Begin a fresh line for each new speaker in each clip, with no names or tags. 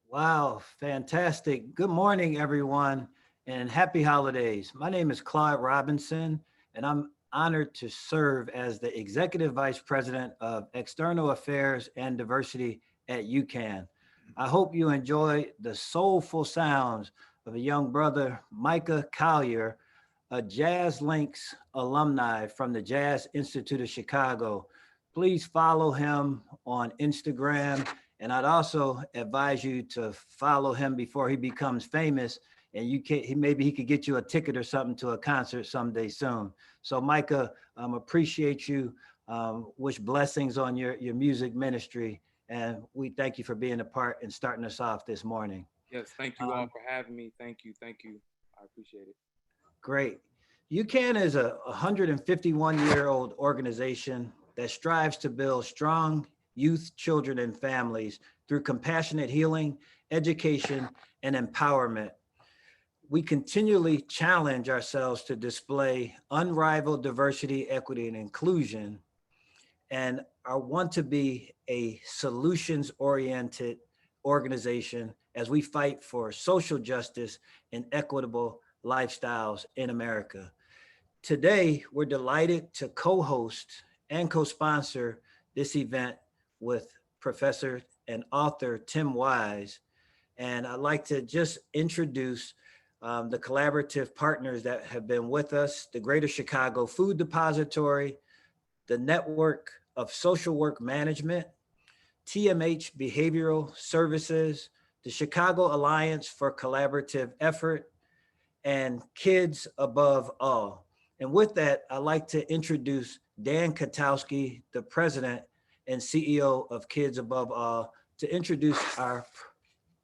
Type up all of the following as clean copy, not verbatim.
Wow, fantastic. Good morning, everyone, and happy holidays. My name is Nicole Robinson, and I'm honored to serve as the Executive Vice President of External Affairs and Diversity at UCAN. I hope you enjoy the soulful sounds of a young brother, Micah Collier, a Jazz Links alumni from the Jazz Institute of Chicago. Please follow him on Instagram, and I'd also advise you to follow him before he becomes famous. And maybe he could get you a ticket or something to a concert someday soon. So Micah, appreciate you. Wish blessings on your music ministry. And we thank you for being a part and starting us off this morning.
Yes, thank you all for having me. Thank you. Thank you. I appreciate it.
Great. UCAN is a 151-year-old organization that strives to build strong youth, children, and families through compassionate healing, education, and empowerment. We continually challenge ourselves to display unrivaled diversity, equity, and inclusion, and I want to be a solutions-oriented organization as we fight for social justice and equitable lifestyles in America. Today, we're delighted to co-host and co-sponsor this event with Professor and author Tim Wise. And I'd like to just introduce the collaborative partners that have been with us: the Greater Chicago Food Depository, the Network of Social Work Management, TMH Behavioral Services, the Chicago Alliance for Collaborative Effort, and Kids Above All. And with that, I'd like to introduce Dan Katowski, the president and CEO of Kids Above All, to introduce our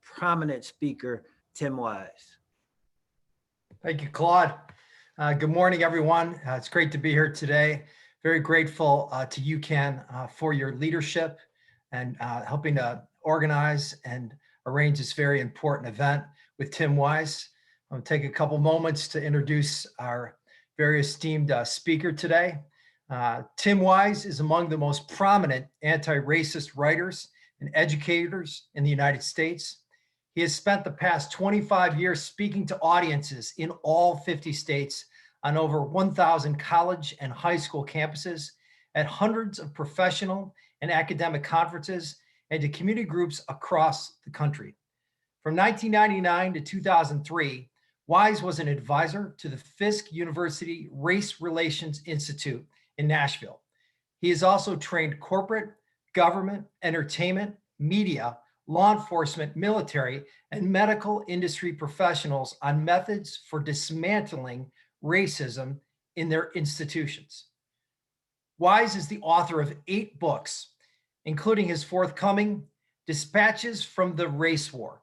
prominent speaker, Tim Wise.
Thank you, Claude. Good morning, everyone. It's great to be here today. Very grateful to UCAN for your leadership and helping to organize and arrange this very important event with Tim Wise. I'm going to take a couple moments to introduce our very esteemed speaker today. Tim Wise is among the most prominent anti-racist writers and educators in the United States. He has spent the past 25 years speaking to audiences in all 50 states on over 1,000 college and high school campuses, at hundreds of professional and academic conferences, and to community groups across the country. From 1999 to 2003, Wise was an advisor to the Fisk University Race Relations Institute in Nashville. He has also trained corporate, government, entertainment, media, law enforcement, military, and medical industry professionals on methods for dismantling racism in their institutions. Wise is the author of 8 books, including his forthcoming Dispatches from the Race War.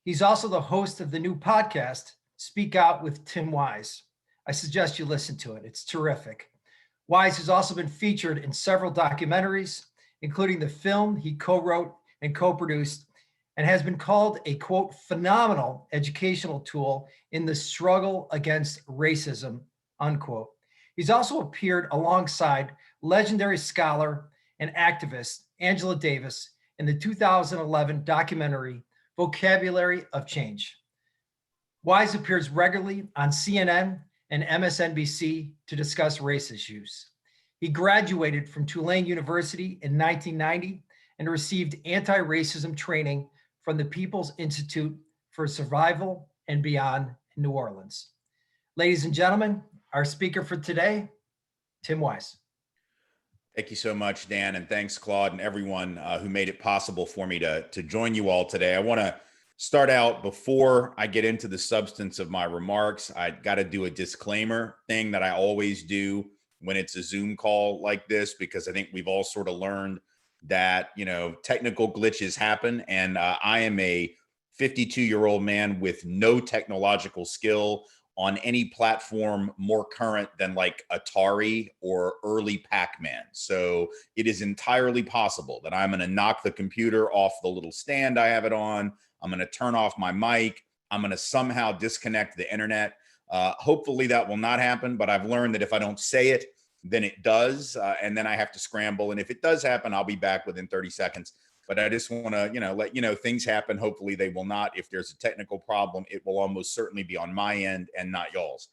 He's also the host of the new podcast, Speak Out with Tim Wise. I suggest you listen to it. It's terrific. Wise has also been featured in several documentaries, including the film he co-wrote and co-produced, and has been called a, quote, phenomenal educational tool in the struggle against racism, unquote. He's also appeared alongside legendary scholar and activist Angela Davis in the 2011 documentary Vocabulary of Change. Wise appears regularly on CNN and MSNBC to discuss race issues. He graduated from Tulane University in 1990 and received anti-racism training from the People's Institute for Survival and Beyond in New Orleans. Ladies and gentlemen, our speaker for today, Tim Wise.
Thank you so much, Dan, and thanks, Claude, and everyone who made it possible for me to join you all today. I want to start out, before I get into the substance of my remarks, I got to do a disclaimer thing that I always do when it's a Zoom call like this, because I think we've all sort of learned that, technical glitches happen. And I am a 52-year-old man with no technological skill on any platform more current than like Atari or early Pac-Man. So it is entirely possible that I'm going to knock the computer off the little stand I have it on. I'm going to turn off my mic. I'm going to somehow disconnect the internet. Hopefully that will not happen, but I've learned that if I don't say it, then it does. And then I have to scramble. And if it does happen, I'll be back within 30 seconds. But I just want to, let you know, things happen. Hopefully they will not. If there's a technical problem, it will almost certainly be on my end and not y'all's.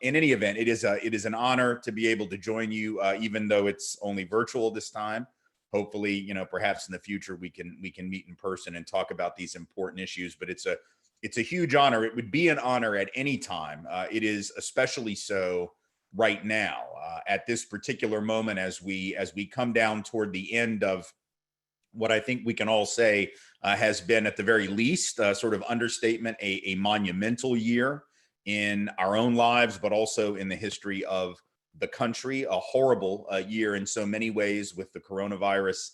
In any event, it is an honor to be able to join you, even though it's only virtual this time. Hopefully, perhaps in the future we can meet in person and talk about these important issues. But it's a huge honor. It would be an honor at any time. It is especially so right now, at this particular moment, as we come down toward the end of what I think we can all say has been, at the very least, sort of understatement, a monumental year in our own lives, but also in the history of the country. A horrible year in so many ways, with the coronavirus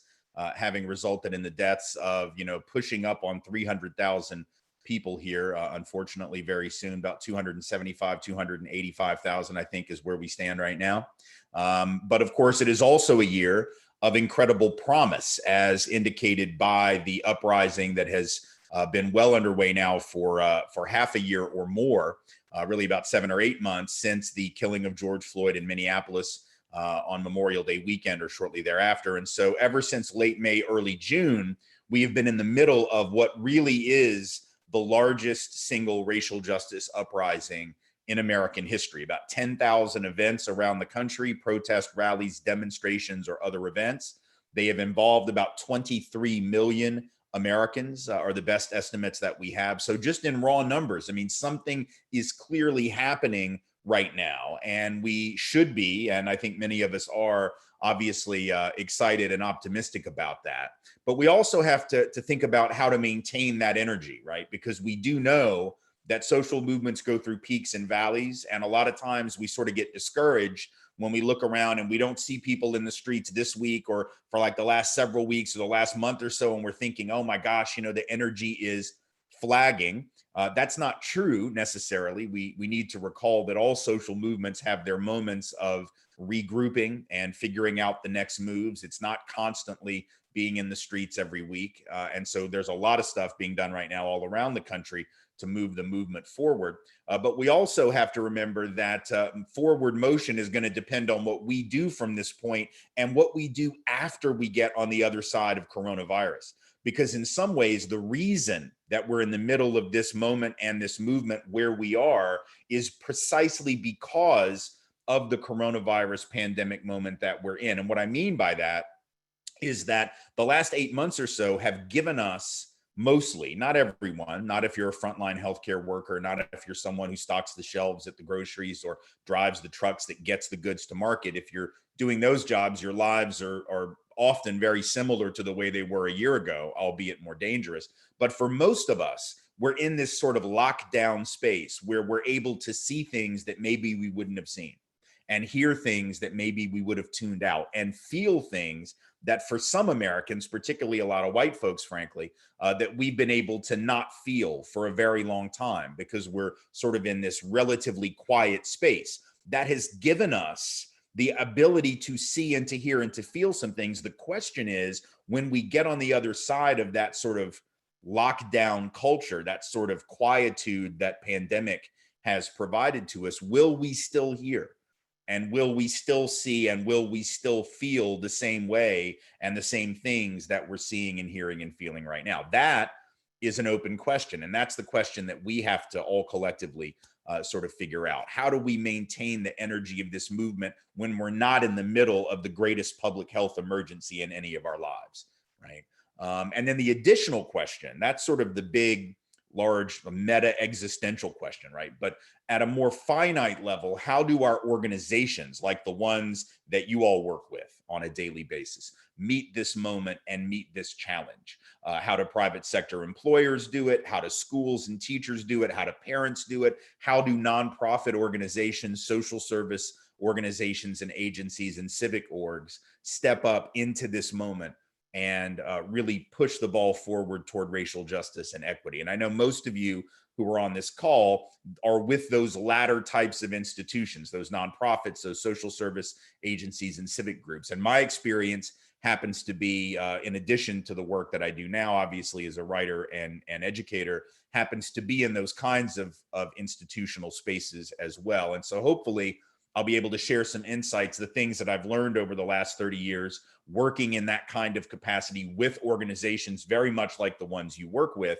having resulted in the deaths of, pushing up on 300,000 people here. Unfortunately, very soon, about 275, 285,000, I think, is where we stand right now. But of course, it is also a year of incredible promise, as indicated by the uprising that has been well underway now for half a year or more, really about 7 or 8 months since the killing of George Floyd in Minneapolis on Memorial Day weekend or shortly thereafter. And so ever since late May, early June, we have been in the middle of what really is the largest single racial justice uprising in American history. About 10,000 events around the country, protest rallies, demonstrations, or other events. They have involved about 23 million Americans, are the best estimates that we have. So just in raw numbers, something is clearly happening right now, and we should be, and I think many of us are, obviously excited and optimistic about that. But we also have to think about how to maintain that energy, right? Because we do know that social movements go through peaks and valleys. And a lot of times we sort of get discouraged when we look around and we don't see people in the streets this week or for like the last several weeks or the last month or so. And we're thinking, oh my gosh, the energy is flagging. That's not true necessarily. We need to recall that all social movements have their moments of regrouping and figuring out the next moves. It's not constantly being in the streets every week. And so there's a lot of stuff being done right now all around the country to move the movement forward. But we also have to remember that forward motion is going to depend on what we do from this point and what we do after we get on the other side of coronavirus. Because in some ways, the reason that we're in the middle of this moment and this movement where we are is precisely because of the coronavirus pandemic moment that we're in. And what I mean by that is that the last 8 months or so have given us mostly, not everyone, not if you're a frontline healthcare worker, not if you're someone who stocks the shelves at the groceries or drives the trucks that gets the goods to market. If you're doing those jobs, your lives are often very similar to the way they were a year ago, albeit more dangerous. But for most of us, we're in this sort of lockdown space where we're able to see things that maybe we wouldn't have seen, and hear things that maybe we would have tuned out, and feel things that for some Americans, particularly a lot of white folks, frankly, that we've been able to not feel for a very long time because we're sort of in this relatively quiet space. That has given us the ability to see and to hear and to feel some things. The question is, when we get on the other side of that sort of lockdown culture, that sort of quietude that pandemic has provided to us, will we still hear? And will we still see and will we still feel the same way and the same things that we're seeing and hearing and feeling right now? That is an open question. And that's the question that we have to all collectively sort of figure out. How do we maintain the energy of this movement when we're not in the middle of the greatest public health emergency in any of our lives, right? And then the additional question, that's sort of the big, large meta existential question, right? But at a more finite level, how do our organizations, like the ones that you all work with on a daily basis, meet this moment and meet this challenge? How do private sector employers do it? How do schools and teachers do it? How do parents do it? How do nonprofit organizations, social service organizations and agencies and civic orgs step up into this moment and really push the ball forward toward racial justice and equity? And I know most of you who are on this call are with those latter types of institutions, those nonprofits, those social service agencies and civic groups. And my experience happens to be, in addition to the work that I do now, obviously as a writer and educator, happens to be in those kinds of institutional spaces as well. And so hopefully I'll be able to share some insights, the things that I've learned over the last 30 years, working in that kind of capacity with organizations very much like the ones you work with,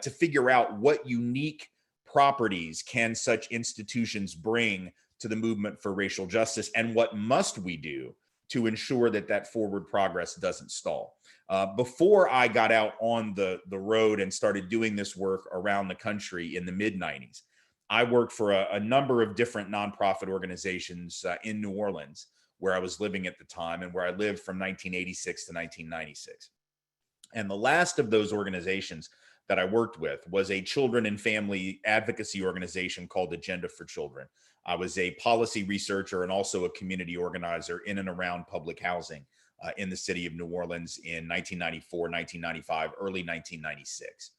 to figure out what unique properties can such institutions bring to the movement for racial justice, and what must we do to ensure that that forward progress doesn't stall. Before I got out on the road and started doing this work around the country in the mid-90s, I worked for a number of different nonprofit organizations in New Orleans, where I was living at the time and where I lived from 1986 to 1996. And the last of those organizations that I worked with was a children and family advocacy organization called Agenda for Children. I was a policy researcher and also a community organizer in and around public housing in the city of New Orleans in 1994, 1995, early 1996.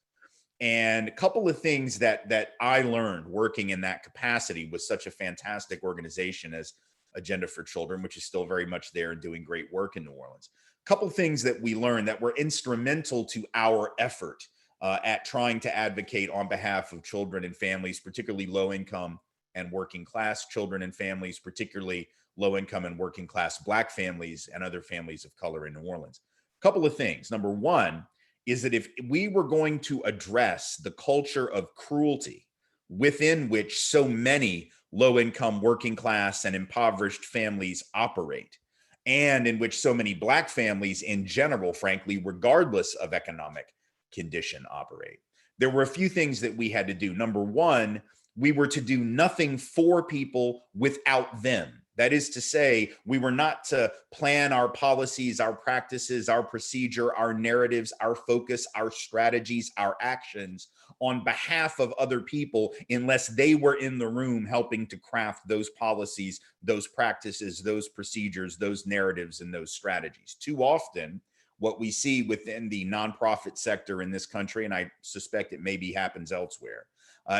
And a couple of things that I learned working in that capacity with such a fantastic organization as Agenda for Children, which is still very much there and doing great work in New Orleans. A couple of things that we learned that were instrumental to our effort at trying to advocate on behalf of children and families, particularly low income and working class children and families, particularly low income and working class Black families and other families of color in New Orleans. A couple of things. Number one is that if we were going to address the culture of cruelty within which so many low income, working class, and impoverished families operate, and in which so many Black families in general, frankly, regardless of economic condition, operate, there were a few things that we had to do. Number one, we were to do nothing for people without them. That is to say, we were not to plan our policies, our practices, our procedure, our narratives, our focus, our strategies, our actions on behalf of other people unless they were in the room helping to craft those policies, those practices, those procedures, those narratives, and those strategies. Too often, what we see within the nonprofit sector in this country, and I suspect it maybe happens elsewhere,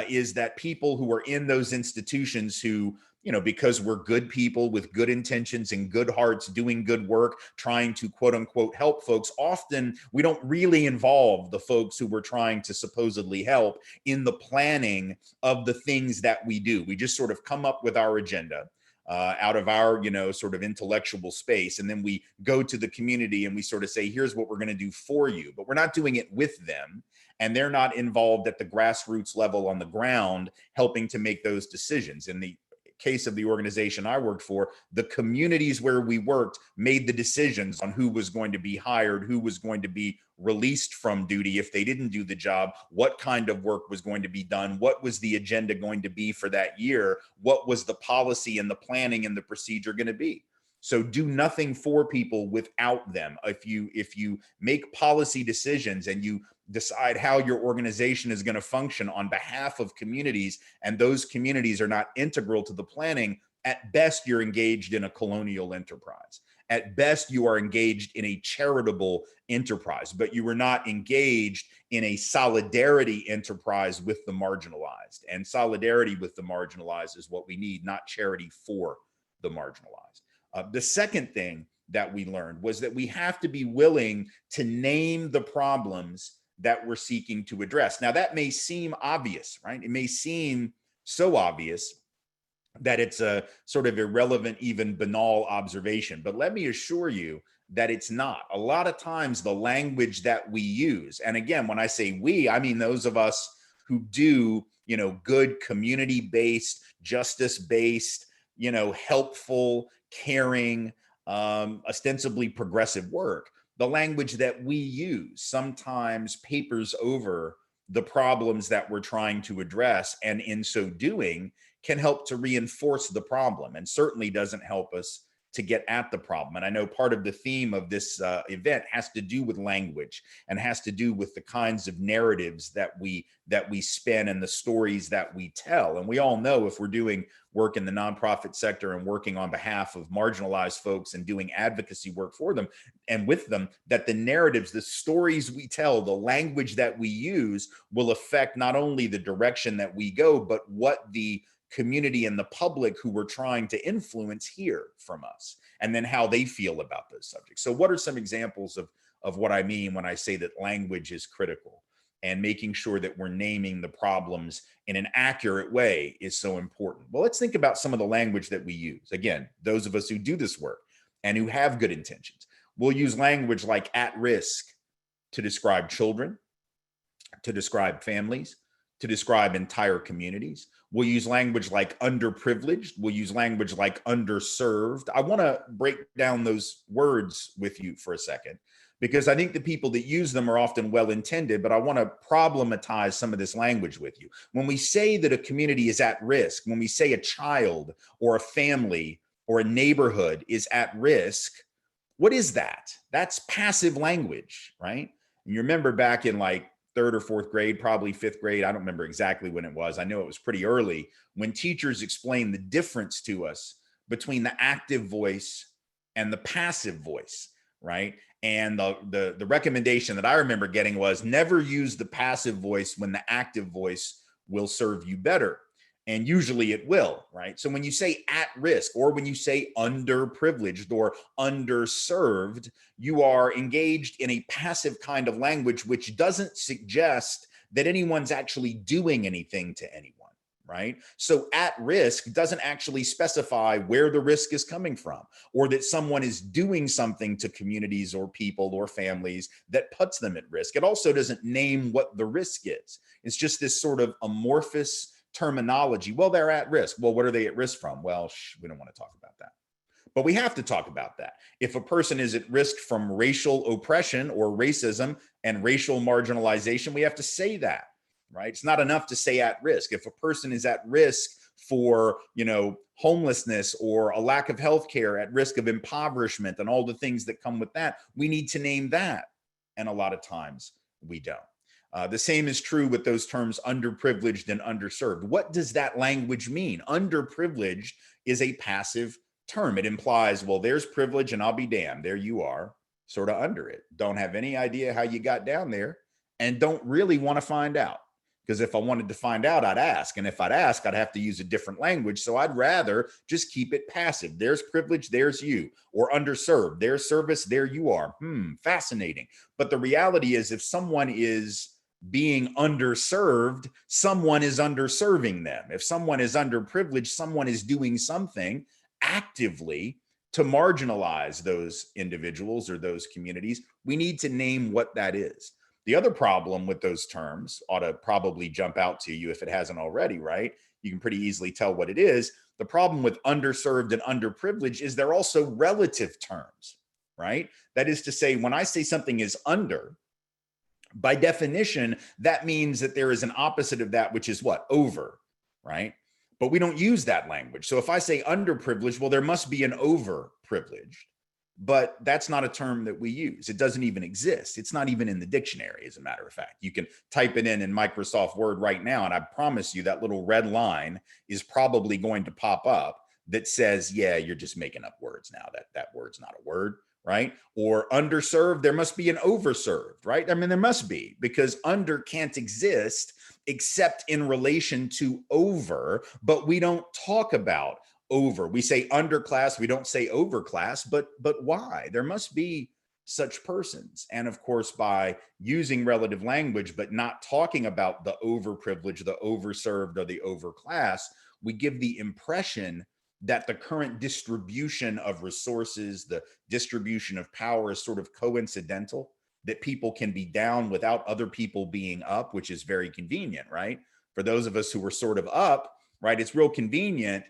is that people who are in those institutions who, because we're good people with good intentions and good hearts, doing good work, trying to quote unquote help folks, often we don't really involve the folks who we're trying to supposedly help in the planning of the things that we do. We just sort of come up with our agenda. Out of our, sort of intellectual space. And then we go to the community and we sort of say, here's what we're going to do for you. But we're not doing it with them. And they're not involved at the grassroots level on the ground, helping to make those decisions. In the case of the organization I worked for, the communities where we worked made the decisions on who was going to be hired, who was going to be released from duty if they didn't do the job, what kind of work was going to be done, what was the agenda going to be for that year, what was the policy and the planning and the procedure going to be. So do nothing for people without them. If you make policy decisions and you decide how your organization is going to function on behalf of communities, and those communities are not integral to the planning, at best you're engaged in a colonial enterprise. At best you are engaged in a charitable enterprise, but you were not engaged in a solidarity enterprise with the marginalized. And solidarity with the marginalized is what we need, not charity for the marginalized. The second thing that we learned was that we have to be willing to name the problems that we're seeking to address. Now, that may seem obvious, right? It may seem so obvious that it's a sort of irrelevant, even banal observation. But let me assure you that it's not. A lot of times the language that we use, and again, when I say we, I mean those of us who do, good community-based, justice-based, helpful, caring, ostensibly progressive work. The language that we use sometimes papers over the problems that we're trying to address, and in so doing can help to reinforce the problem and certainly doesn't help us to get at the problem. And I know part of the theme of this event has to do with language and has to do with the kinds of narratives that we spin and the stories that we tell. And we all know, if we're doing work in the nonprofit sector and working on behalf of marginalized folks and doing advocacy work for them and with them, that the narratives, the stories we tell, the language that we use will affect not only the direction that we go, but what the community and the public who we're trying to influence hear from us, and then how they feel about those subjects. So what are some examples of what I mean when I say that language is critical, and making sure that we're naming the problems in an accurate way is so important? Well, let's think about some of the language that we use. Again, those of us who do this work and who have good intentions, we'll use language like at risk to describe children, to describe families, to describe entire communities. We'll use language like underprivileged. We'll use language like underserved. I want to break down those words with you for a second, because I think the people that use them are often well-intended, but I want to problematize some of this language with you. When we say that a community is at risk, when we say a child or a family or a neighborhood is at risk, what is that? That's passive language, right? And you remember back in like third or fourth grade, probably fifth grade, I don't remember exactly when it was. I know it was pretty early, when teachers explained the difference to us between the active voice and the passive voice, right? And the recommendation that I remember getting was never use the passive voice when the active voice will serve you better. And usually it will, right? So when you say at risk, or when you say underprivileged or underserved, you are engaged in a passive kind of language, which doesn't suggest that anyone's actually doing anything to anyone, right? So at risk doesn't actually specify where the risk is coming from, or that someone is doing something to communities or people or families that puts them at risk. It also doesn't name what the risk is. It's just this sort of amorphous terminology. Well, they're at risk. Well, what are they at risk from? Well, we don't want to talk about that. But we have to talk about that. If a person is at risk from racial oppression or racism and racial marginalization, we have to say that, right? It's not enough to say at risk. If a person is at risk for, homelessness or a lack of health care, at risk of impoverishment, and all the things that come with that. We need to name that. And a lot of times we don't. The same is true with those terms underprivileged and underserved. What does that language mean? Underprivileged is a passive term. It implies, well, there's privilege and I'll be damned. There you are, sort of under it. Don't have any idea how you got down there and don't really want to find out. Because if I wanted to find out, I'd ask. And if I'd ask, I'd have to use a different language. So I'd rather just keep it passive. There's privilege, there's you. Or underserved, there's service, there you are. Fascinating. But the reality is, if someone is being underserved, someone is underserving them. If someone is underprivileged, someone is doing something actively to marginalize those individuals or those communities. We need to name what that is. The other problem with those terms ought to probably jump out to you if it hasn't already, right? You can pretty easily tell what it is. The problem with underserved and underprivileged is they're also relative terms, right? That is to say, when I say something is under, by definition, that means that there is an opposite of that, which is what? Over, right? But we don't use that language. So if I say underprivileged, well, there must be an overprivileged. But that's not a term that we use. It doesn't even exist. It's not even in the dictionary, as a matter of fact. You can type it in Microsoft Word right now, and I promise you that little red line is probably going to pop up that says, yeah, you're just making up words now. That word's not a word, right? Or underserved, there must be an overserved, right? I mean, there must be, because under can't exist except in relation to over, but we don't talk about over. We say underclass, we don't say overclass, but why? There must be such persons. And of course, by using relative language, but not talking about the overprivileged, the overserved, or the overclass, we give the impression that the current distribution of resources, the distribution of power is sort of coincidental, that people can be down without other people being up, which is very convenient, right? For those of us who were sort of up, right, it's real convenient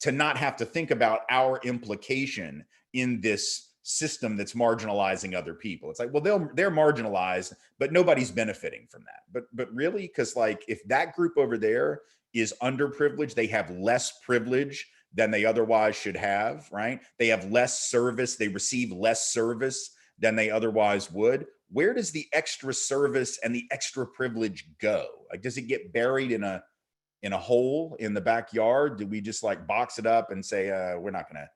to not have to think about our implication in this system that's marginalizing other people. It's like, well, they're marginalized, but nobody's benefiting from that. But really, because like if that group over there is underprivileged, they have less privilege than they otherwise should have, right? They have less service, they receive less service than they otherwise would. Where does the extra service and the extra privilege go? Like, does it get buried in a hole in the backyard? Do we just like box it up and say, we're not gonna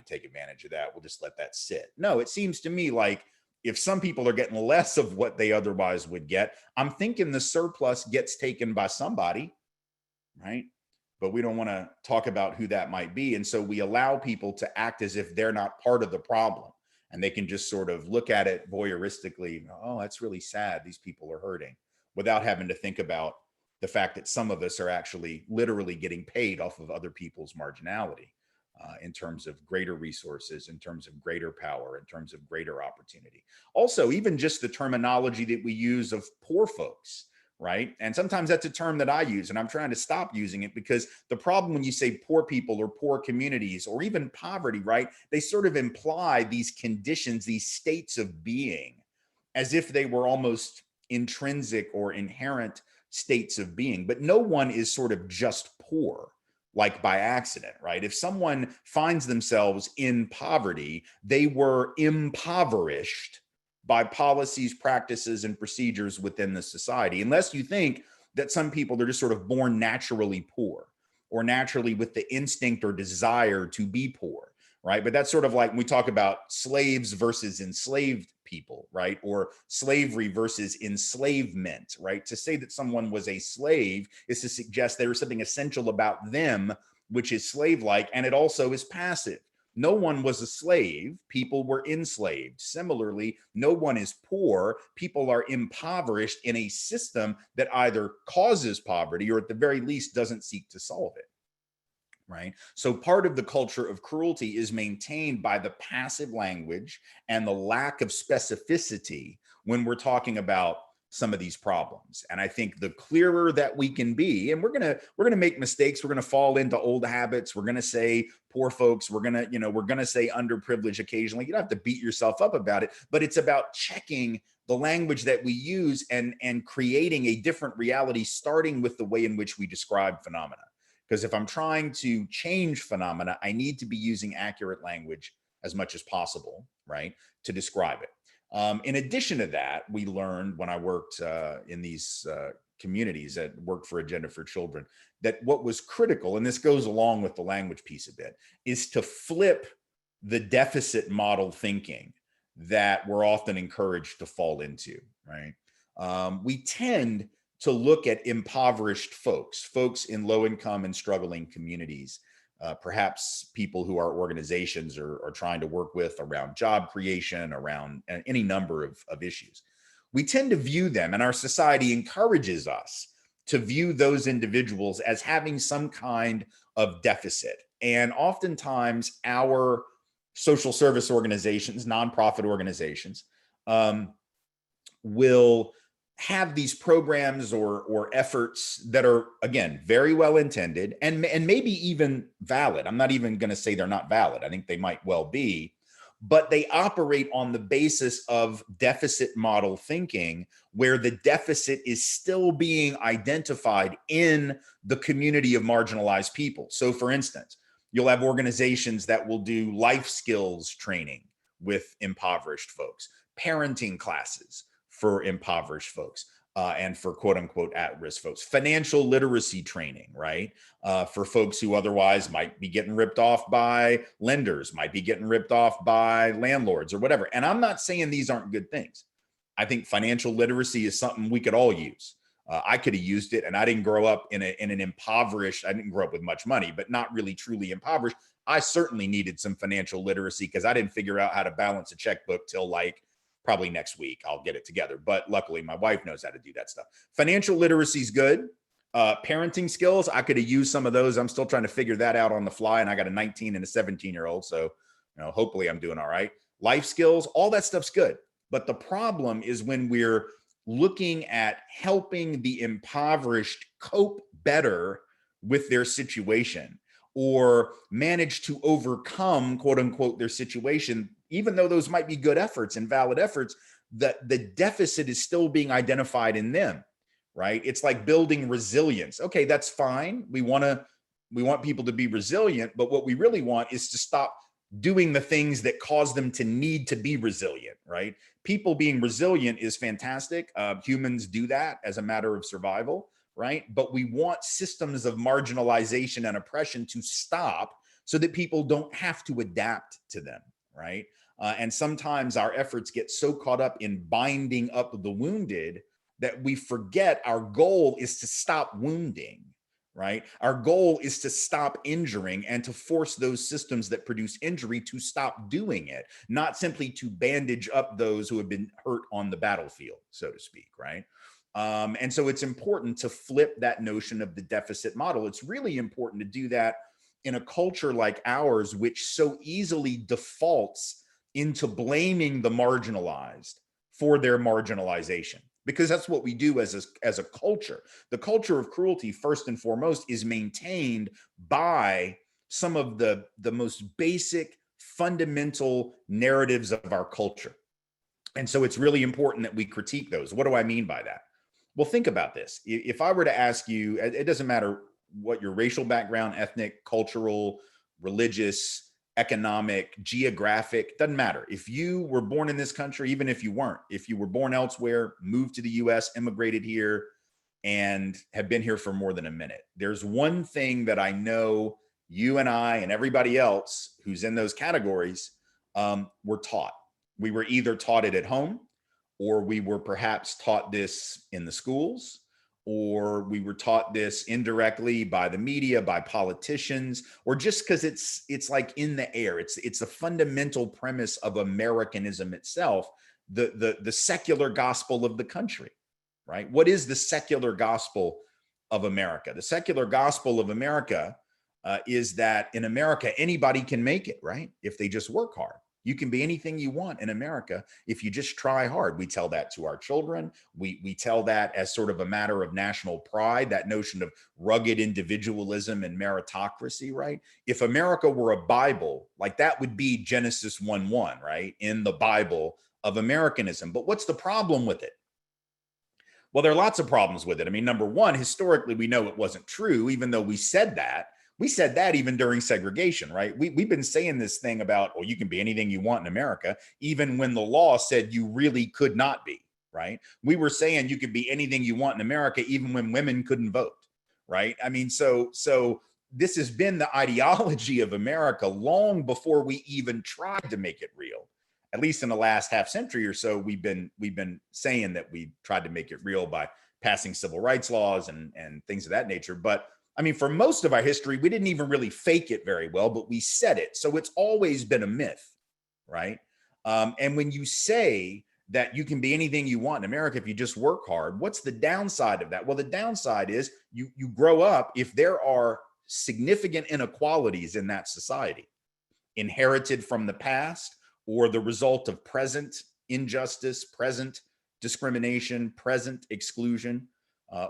take advantage of that. We'll just let that sit. No, it seems to me like if some people are getting less of what they otherwise would get, I'm thinking the surplus gets taken by somebody, right? But we don't want to talk about who that might be. And so we allow people to act as if they're not part of the problem. And they can just sort of look at it voyeuristically. Oh, that's really sad. These people are hurting, without having to think about the fact that some of us are actually literally getting paid off of other people's marginality in terms of greater resources, in terms of greater power, in terms of greater opportunity. Also, even just the terminology that we use of poor folks, right? And sometimes that's a term that I use, and I'm trying to stop using it, because the problem when you say poor people or poor communities or even poverty, right? They sort of imply these conditions, these states of being, as if they were almost intrinsic or inherent states of being. But no one is sort of just poor, like by accident, right? If someone finds themselves in poverty, they were impoverished by policies, practices, and procedures within the society. Unless you think that some people are just sort of born naturally poor, or naturally with the instinct or desire to be poor, right? But that's sort of like when we talk about slaves versus enslaved people, right? Or slavery versus enslavement, right? To say that someone was a slave is to suggest there is something essential about them, which is slave-like, and it also is passive. No one was a slave, people were enslaved. Similarly, no one is poor, people are impoverished in a system that either causes poverty or at the very least doesn't seek to solve it, right? So part of the culture of cruelty is maintained by the passive language and the lack of specificity when we're talking about some of these problems. And I think the clearer that we can be, and we're gonna make mistakes, we're gonna fall into old habits, we're gonna say poor folks, we're gonna say underprivileged occasionally. You don't have to beat yourself up about it, but it's about checking the language that we use and creating a different reality, starting with the way in which we describe phenomena. Because if I'm trying to change phenomena, I need to be using accurate language as much as possible, right, to describe it. In addition to that, we learned when I worked in these communities that worked for Agenda for Children, that what was critical, and this goes along with the language piece a bit, is to flip the deficit model thinking that we're often encouraged to fall into, right? We tend to look at impoverished folks in low income and struggling communities, perhaps people who our organizations are trying to work with around job creation, around any number of issues. We tend to view them, and our society encourages us to view those individuals as having some kind of deficit. And oftentimes our social service organizations, nonprofit organizations, will have these programs or efforts that are, again, very well intended and maybe even valid. I'm not even going to say they're not valid. I think they might well be, but they operate on the basis of deficit model thinking, where the deficit is still being identified in the community of marginalized people. So for instance, you'll have organizations that will do life skills training with impoverished folks, parenting classes for impoverished folks, and for quote unquote at-risk folks, financial literacy training, right? For folks who otherwise might be getting ripped off by lenders, might be getting ripped off by landlords or whatever. And I'm not saying these aren't good things. I think financial literacy is something we could all use. I could have used it, and I didn't grow up in an impoverished, I didn't grow up with much money, but not really truly impoverished. I certainly needed some financial literacy because I didn't figure out how to balance a checkbook till like probably next week. I'll get it together. But luckily, my wife knows how to do that stuff. Financial literacy is good. Parenting skills, I could have used some of those. I'm still trying to figure that out on the fly. And I got a 19 and a 17-year-old. So, hopefully I'm doing all right. Life skills, all that stuff's good. But the problem is when we're looking at helping the impoverished cope better with their situation or manage to overcome, quote unquote, their situation, even though those might be good efforts and valid efforts, the deficit is still being identified in them, right? It's like building resilience. Okay, that's fine. We want people to be resilient, but what we really want is to stop doing the things that cause them to need to be resilient, right? People being resilient is fantastic. Humans do that as a matter of survival, right? But we want systems of marginalization and oppression to stop so that people don't have to adapt to them, right? And sometimes our efforts get so caught up in binding up the wounded that we forget our goal is to stop wounding, right? Our goal is to stop injuring and to force those systems that produce injury to stop doing it, not simply to bandage up those who have been hurt on the battlefield, so to speak, right? And so it's important to flip that notion of the deficit model. It's really important to do that in a culture like ours, which so easily defaults into blaming the marginalized for their marginalization, because that's what we do as a culture. The culture of cruelty, first and foremost, is maintained by some of the most basic fundamental narratives of our culture. And so it's really important that we critique those. What do I mean by that? Well, think about this. If I were to ask you, it doesn't matter what your racial background, ethnic, cultural, religious, economic, geographic, doesn't matter. If you were born in this country, even if you weren't, if you were born elsewhere, moved to the US, immigrated here, and have been here for more than a minute, there's one thing that I know you and I and everybody else who's in those categories were taught. We were either taught it at home, or we were perhaps taught this in the schools, or we were taught this indirectly by the media, by politicians, or just because it's like in the air. It's a fundamental premise of Americanism itself, the secular gospel of the country, right? What is the secular gospel of America? The secular gospel of America is that in America, anybody can make it, right? If they just work hard. You can be anything you want in America if you just try hard. We tell that to our children. We tell that as sort of a matter of national pride, that notion of rugged individualism and meritocracy, right? If America were a Bible, like that would be Genesis 1:1, right? In the Bible of Americanism. But what's the problem with it? Well, there are lots of problems with it. I mean, number one, historically, we know it wasn't true, even though we said that. We said that even during segregation, right? We've been saying this thing about, well, you can be anything you want in America, even when the law said you really could not be, right? We were saying you could be anything you want in America, even when women couldn't vote, right? I mean, so this has been the ideology of America long before we even tried to make it real. At least in the last half century or so, we've been saying that we tried to make it real by passing civil rights laws and things of that nature. But I mean, for most of our history, we didn't even really fake it very well, but we said it. So it's always been a myth, right? And when you say that you can be anything you want in America if you just work hard, what's the downside of that? Well, the downside is you grow up, if there are significant inequalities in that society, inherited from the past, or the result of present injustice, present discrimination, present exclusion,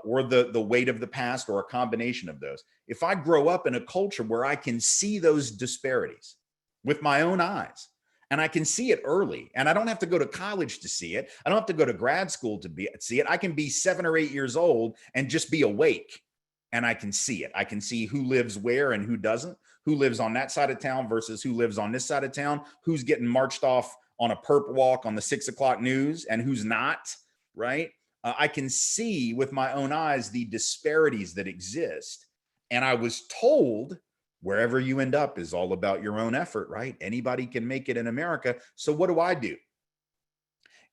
or the weight of the past, or a combination of those. If I grow up in a culture where I can see those disparities with my own eyes, and I can see it early, and I don't have to go to college to see it, I don't have to go to grad school to see it, I can be 7 or 8 years old and just be awake, and I can see it. I can see who lives where and who doesn't, who lives on that side of town versus who lives on this side of town, who's getting marched off on a perp walk on the 6 o'clock news and who's not, right? I can see with my own eyes the disparities that exist. And I was told wherever you end up is all about your own effort, right? Anybody can make it in America. So what do?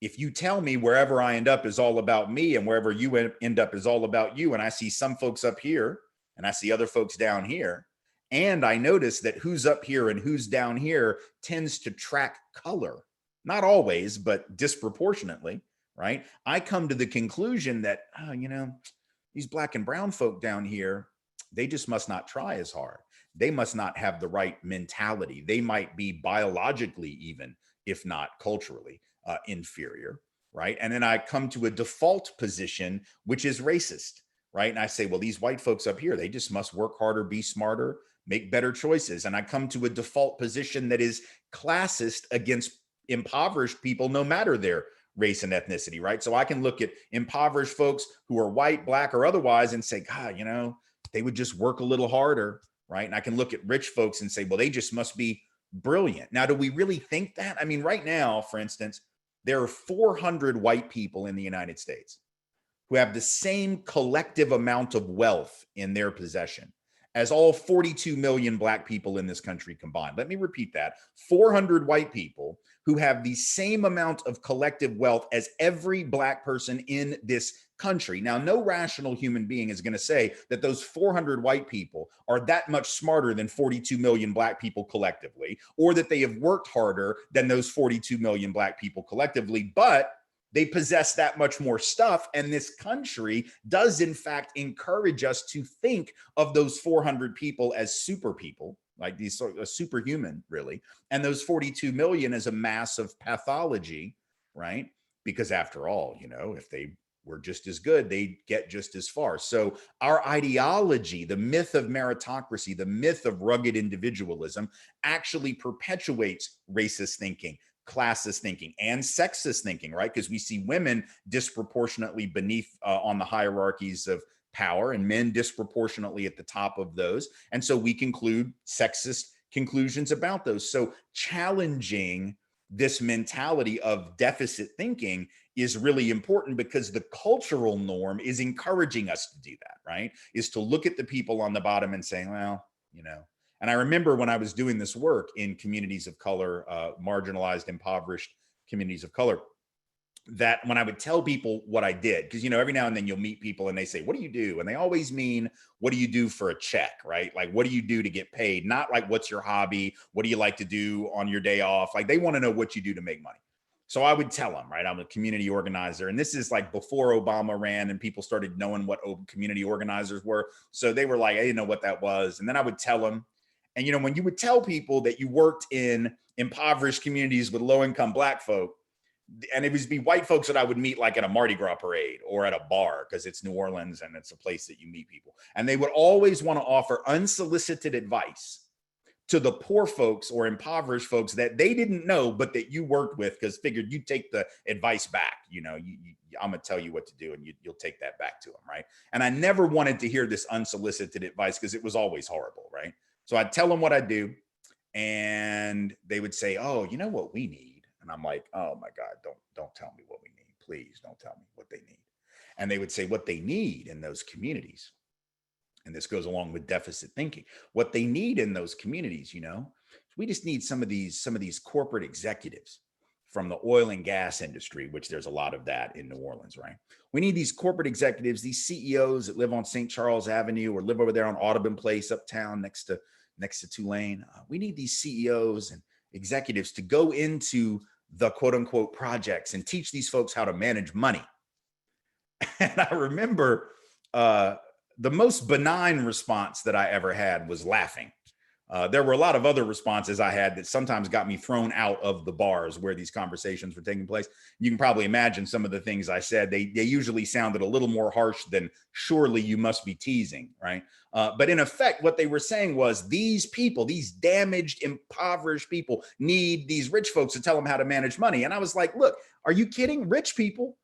If you tell me wherever I end up is all about me and wherever you end up is all about you, and I see some folks up here and I see other folks down here, and I notice that who's up here and who's down here tends to track color, not always, but disproportionately, right? I come to the conclusion that, these black and brown folk down here, they just must not try as hard. They must not have the right mentality. They might be biologically even, if not culturally, inferior, right? And then I come to a default position, which is racist, right? And I say, well, these white folks up here, they just must work harder, be smarter, make better choices. And I come to a default position that is classist against impoverished people, no matter their race and ethnicity, right? So I can look at impoverished folks who are white, black, or otherwise and say, God, they would just work a little harder, right? And I can look at rich folks and say, well, they just must be brilliant. Now, do we really think that? I mean, right now, for instance, there are 400 white people in the United States who have the same collective amount of wealth in their possession as all 42 million black people in this country combined. Let me repeat that. 400 white people who have the same amount of collective wealth as every black person in this country. Now, no rational human being is going to say that those 400 white people are that much smarter than 42 million black people collectively, or that they have worked harder than those 42 million black people collectively, but they possess that much more stuff. And this country does, in fact, encourage us to think of those 400 people as super people, like these sort of superhuman, really. And those 42 million as a mass of pathology, right? Because after all, if they were just as good, they'd get just as far. So our ideology, the myth of meritocracy, the myth of rugged individualism, actually perpetuates racist thinking, classist thinking, and sexist thinking, right? Because we see women disproportionately beneath on the hierarchies of power and men disproportionately at the top of those. And so we conclude sexist conclusions about those. So challenging this mentality of deficit thinking is really important, because the cultural norm is encouraging us to do that, right? Is to look at the people on the bottom and saying, well, and I remember when I was doing this work in communities of color, marginalized, impoverished communities of color, that when I would tell people what I did, because, every now and then you'll meet people and they say, what do you do? And they always mean, what do you do for a check, right? Like, what do you do to get paid? Not like, what's your hobby? What do you like to do on your day off? Like, they want to know what you do to make money. So I would tell them, right, I'm a community organizer. And this is like before Obama ran and people started knowing what community organizers were. So they were like, I didn't know what that was. And then I would tell them. And, when you would tell people that you worked in impoverished communities with low-income black folk, and it would be white folks that I would meet like at a Mardi Gras parade or at a bar, because it's New Orleans and it's a place that you meet people. And they would always want to offer unsolicited advice, to the poor folks or impoverished folks that they didn't know, but that you worked with because figured you'd take the advice back. I'm going to tell you what to do and you'll take that back to them, right? And I never wanted to hear this unsolicited advice because it was always horrible, right? So I'd tell them what I do and they would say, oh, you know what we need? And I'm like, oh my God, don't tell me what we need. Please don't tell me what they need. And they would say what they need in those communities. And this goes along with deficit thinking. What they need in those communities, we just need some of these corporate executives from the oil and gas industry, which there's a lot of that in New Orleans, right? We need these corporate executives, these CEOs that live on St. Charles Avenue or live over there on Audubon Place uptown next to Tulane. We need these CEOs and executives to go into the quote unquote projects and teach these folks how to manage money. And I remember the most benign response that I ever had was laughing. There were a lot of other responses I had that sometimes got me thrown out of the bars where these conversations were taking place. You can probably imagine some of the things I said. They usually sounded a little more harsh than surely you must be teasing, right? But in effect, what they were saying was these people, these damaged, impoverished people need these rich folks to tell them how to manage money. And I was like, look, are you kidding? Rich people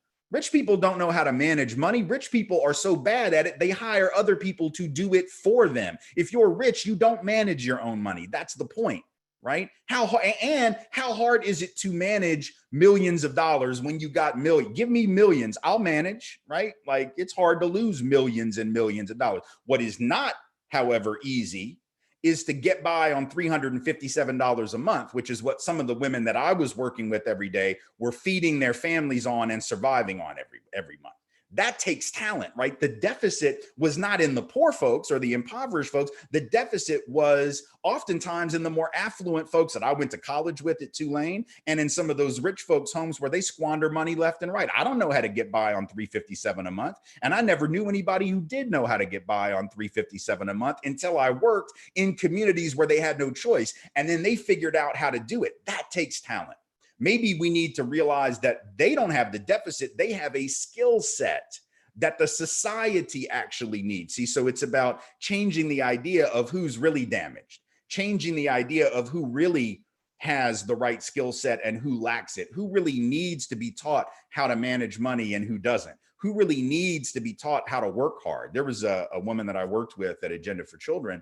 don't know how to manage money. Rich people are so bad at it, they hire other people to do it for them. If you're rich, you don't manage your own money. That's the point, right? How hard is it to manage millions of dollars when you got millions? Give me millions, I'll manage, right? Like it's hard to lose millions and millions of dollars. What is not, however, easy is to get by on $357 a month, which is what some of the women that I was working with every day were feeding their families on and surviving on every month. That takes talent, right? The deficit was not in the poor folks or the impoverished folks. The deficit was oftentimes in the more affluent folks that I went to college with at Tulane and in some of those rich folks' homes where they squander money left and right. I don't know how to get by on $357 a month. And I never knew anybody who did know how to get by on $357 a month until I worked in communities where they had no choice. And then they figured out how to do it. That takes talent. Maybe we need to realize that they don't have the deficit. They have a skill set that the society actually needs. See, so it's about changing the idea of who's really damaged, changing the idea of who really has the right skill set and who lacks it, who really needs to be taught how to manage money and who doesn't, who really needs to be taught how to work hard. There was a woman that I worked with at Agenda for Children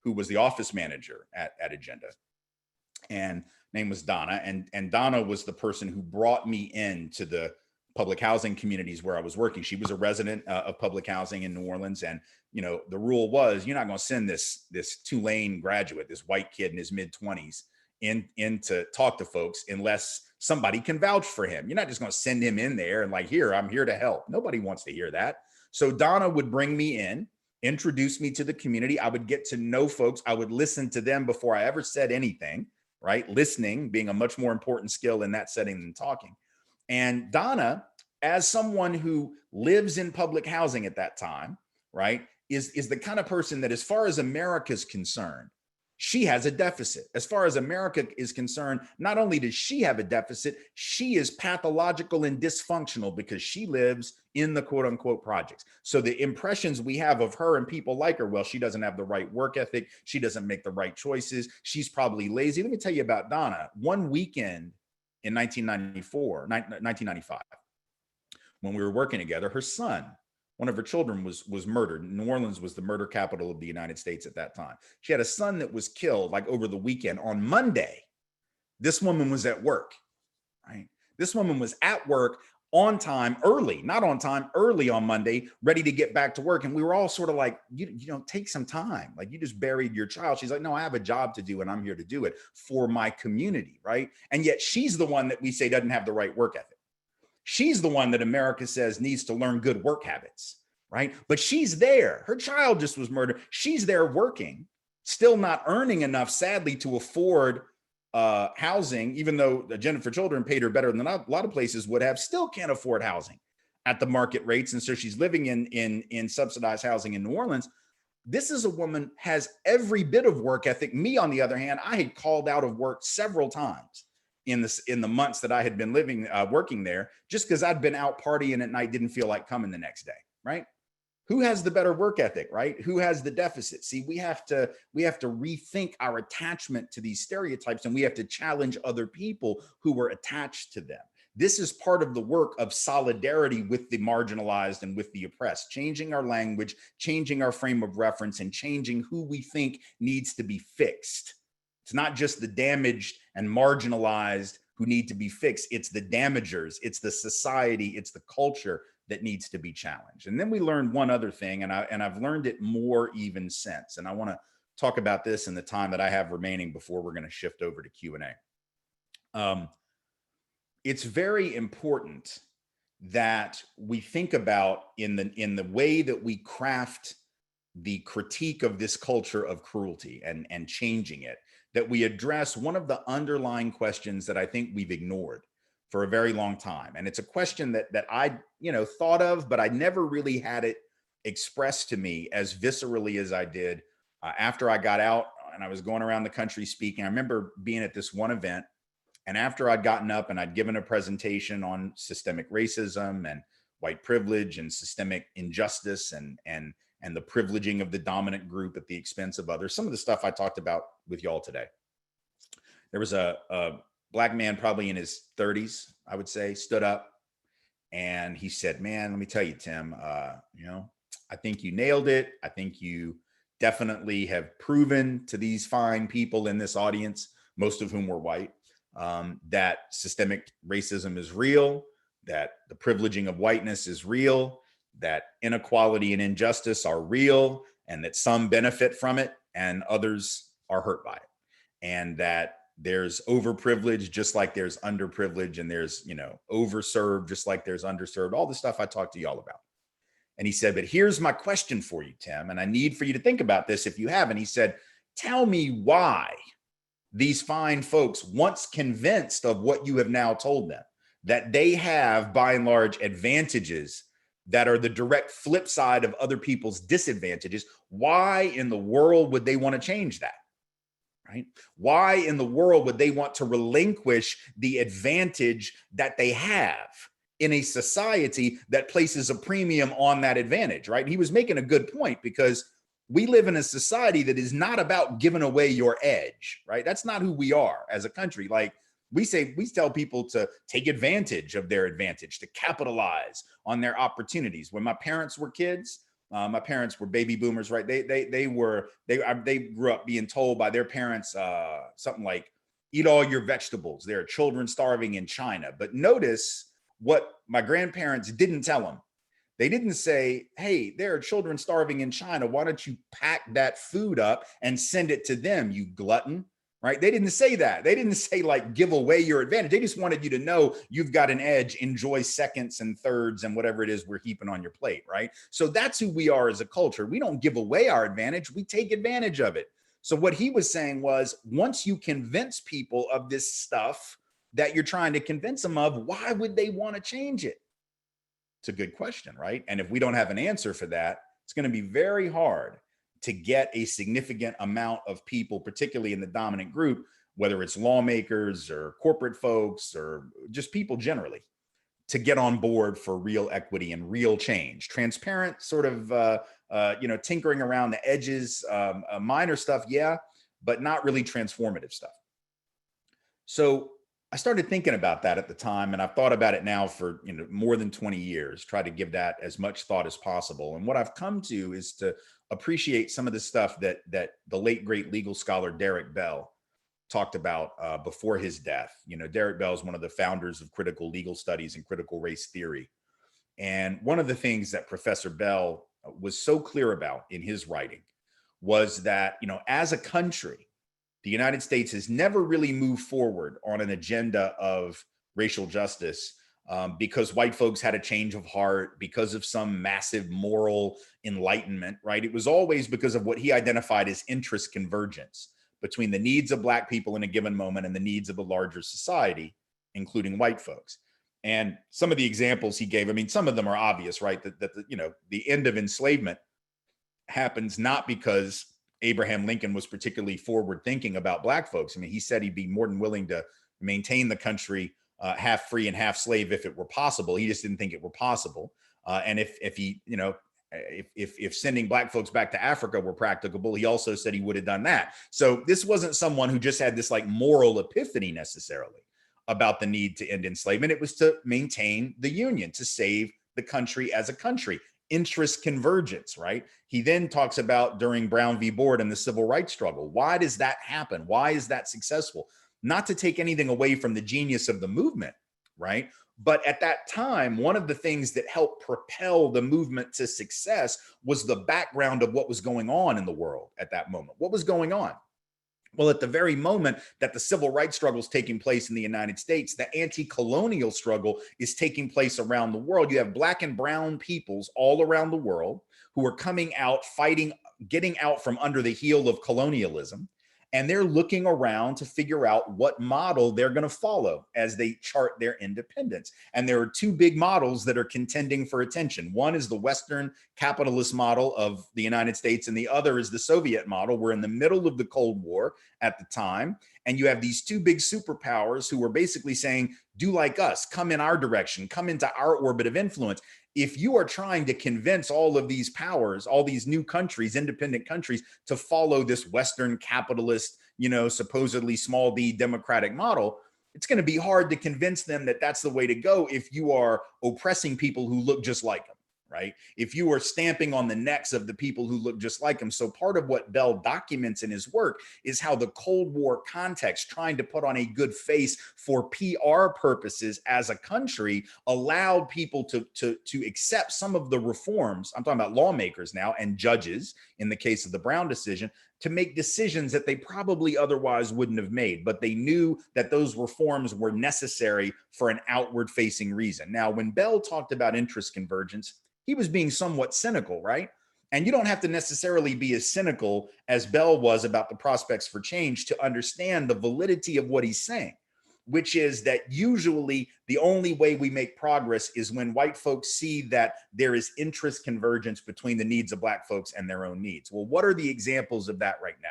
who was the office manager at Agenda. And name was Donna. And Donna was the person who brought me into the public housing communities where I was working. She was a resident of public housing in New Orleans. And, the rule was you're not going to send this Tulane graduate, this white kid in his mid-20s in to talk to folks unless somebody can vouch for him. You're not just going to send him in there and like, here, I'm here to help. Nobody wants to hear that. So Donna would bring me in, introduce me to the community. I would get to know folks. I would listen to them before I ever said anything. Right? Listening being a much more important skill in that setting than talking. And Donna, as someone who lives in public housing at that time, right, is the kind of person that as far as America's concerned, she has a deficit. As far as America is concerned, not only does she have a deficit, she is pathological and dysfunctional because she lives in the quote unquote projects. So the impressions we have of her and people like her, well, she doesn't have the right work ethic. She doesn't make the right choices. She's probably lazy. Let me tell you about Donna. One weekend in 1995, when we were working together, her son, one of her children was murdered. New Orleans was the murder capital of the United States at that time. She had a son that was killed like over the weekend. On Monday, this woman was at work, right? This woman was at work on time, early, not on time, early on Monday, ready to get back to work. And we were all sort of like, take some time. Like you just buried your child. She's like, no, I have a job to do and I'm here to do it for my community, right? And yet she's the one that we say doesn't have the right work ethic. She's the one that America says needs to learn good work habits, right? But she's there. Her child just was murdered. She's there working, still not earning enough, sadly, to afford housing, even though Agenda for Children paid her better than a lot of places would have, still can't afford housing at the market rates. And so she's living in subsidized housing in New Orleans. This is a woman has every bit of work ethic. Me, on the other hand, I had called out of work several times in the months that I had been working there, just because I'd been out partying at night, didn't feel like coming the next day, right? Who has the better work ethic, right? Who has the deficit? See, we have to rethink our attachment to these stereotypes, and we have to challenge other people who were attached to them. This is part of the work of solidarity with the marginalized and with the oppressed, changing our language, changing our frame of reference, and changing who we think needs to be fixed. It's not just the damaged and marginalized who need to be fixed. It's the damagers, it's the society, it's the culture that needs to be challenged. And then we learned one other thing, and I've learned it more even since. And I want to talk about this in the time that I have remaining before we're going to shift over to Q&A. It's very important that we think about in the way that we craft the critique of this culture of cruelty and changing it, that we address one of the underlying questions that I think we've ignored for a very long time. And it's a question that I, thought of, but I never really had it expressed to me as viscerally as I did after I got out and I was going around the country speaking. I remember being at this one event, and after I'd gotten up and I'd given a presentation on systemic racism and white privilege and systemic injustice and the privileging of the dominant group at the expense of others, some of the stuff I talked about with y'all today. There was a Black man, probably in his 30s, I would say, stood up and he said, "Man, let me tell you, Tim, I think you nailed it. I think you definitely have proven to these fine people in this audience, most of whom were white, that systemic racism is real, that the privileging of whiteness is real, that inequality and injustice are real, and that some benefit from it and others are hurt by it. And that there's overprivilege just like there's underprivilege, and there's, overserved just like there's underserved, all the stuff I talked to y'all about." And he said, "But here's my question for you, Tim, and I need for you to think about this if you haven't." He said, "Tell me why these fine folks, once convinced of what you have now told them, that they have by and large advantages that are the direct flip side of other people's disadvantages, why in the world would they want to change that? Right? Why in the world would they want to relinquish the advantage that they have in a society that places a premium on that advantage?" Right? And he was making a good point, because we live in a society that is not about giving away your edge, right? That's not who we are as a country. Like we tell people to take advantage of their advantage, to capitalize on their opportunities. When my parents were kids, my parents were baby boomers, right? They grew up being told by their parents something like, "Eat all your vegetables. There are children starving in China." But notice what my grandparents didn't tell them. They didn't say, "Hey, there are children starving in China. Why don't you pack that food up and send it to them, you glutton?" Right? They didn't say that. They didn't say, like, give away your advantage. They just wanted you to know you've got an edge, enjoy seconds and thirds and whatever it is we're heaping on your plate, right? So that's who we are as a culture. We don't give away our advantage. We take advantage of it. So what he was saying was, once you convince people of this stuff that you're trying to convince them of, why would they want to change it? It's a good question, right? And if we don't have an answer for that, it's going to be very hard to get a significant amount of people, particularly in the dominant group, whether it's lawmakers or corporate folks or just people generally, to get on board for real equity and real change. Transparent sort of, tinkering around the edges, minor stuff, yeah, but not really transformative stuff. So I started thinking about that at the time, and I've thought about it now for more than 20 years, try to give that as much thought as possible. And what I've come to is to appreciate some of the stuff that the late, great legal scholar Derek Bell talked about before his death. Derek Bell is one of the founders of critical legal studies and critical race theory. And one of the things that Professor Bell was so clear about in his writing was that, as a country, the United States has never really moved forward on an agenda of racial justice because white folks had a change of heart, because of some massive moral enlightenment, right? It was always because of what he identified as interest convergence between the needs of Black people in a given moment and the needs of a larger society, including white folks. And some of the examples he gave, I mean, some of them are obvious, right? That the end of enslavement happens not because Abraham Lincoln was particularly forward thinking about Black folks. I mean, he said he'd be more than willing to maintain the country half free and half slave if it were possible. He just didn't think it were possible. And if he, If sending black folks back to Africa were practicable, he also said he would have done that. So this wasn't someone who just had this like moral epiphany necessarily about the need to end enslavement. It was to maintain the Union, to save the country as a country. Interest convergence, right? He then talks about during Brown v. Board and the civil rights struggle. Why does that happen? Why is that successful? Not to take anything away from the genius of the movement, right? But at that time, one of the things that helped propel the movement to success was the background of what was going on in the world at that moment. What was going on? Well, at the very moment that the civil rights struggle is taking place in the United States, the anti-colonial struggle is taking place around the world. You have black and brown peoples all around the world who are coming out, fighting, getting out from under the heel of colonialism. And they're looking around to figure out what model they're going to follow as they chart their independence. And there are two big models that are contending for attention. One is the Western capitalist model of the United States, and the other is the Soviet model. We're in the middle of the Cold War at the time. And you have these two big superpowers who are basically saying, do like us, come in our direction, come into our orbit of influence. If you are trying to convince all of these powers, all these new countries, independent countries, to follow this Western capitalist, supposedly small d democratic model, it's going to be hard to convince them that that's the way to go if you are oppressing people who look just like them, right? If you are stamping on the necks of the people who look just like them. So part of what Bell documents in his work is how the Cold War context, trying to put on a good face for PR purposes as a country, allowed people to accept some of the reforms. I'm talking about lawmakers now and judges in the case of the Brown decision, to make decisions that they probably otherwise wouldn't have made, but they knew that those reforms were necessary for an outward facing reason. Now, when Bell talked about interest convergence, he was being somewhat cynical, right? And you don't have to necessarily be as cynical as Bell was about the prospects for change to understand the validity of what he's saying, which is that usually the only way we make progress is when white folks see that there is interest convergence between the needs of black folks and their own needs. Well, what are the examples of that right now?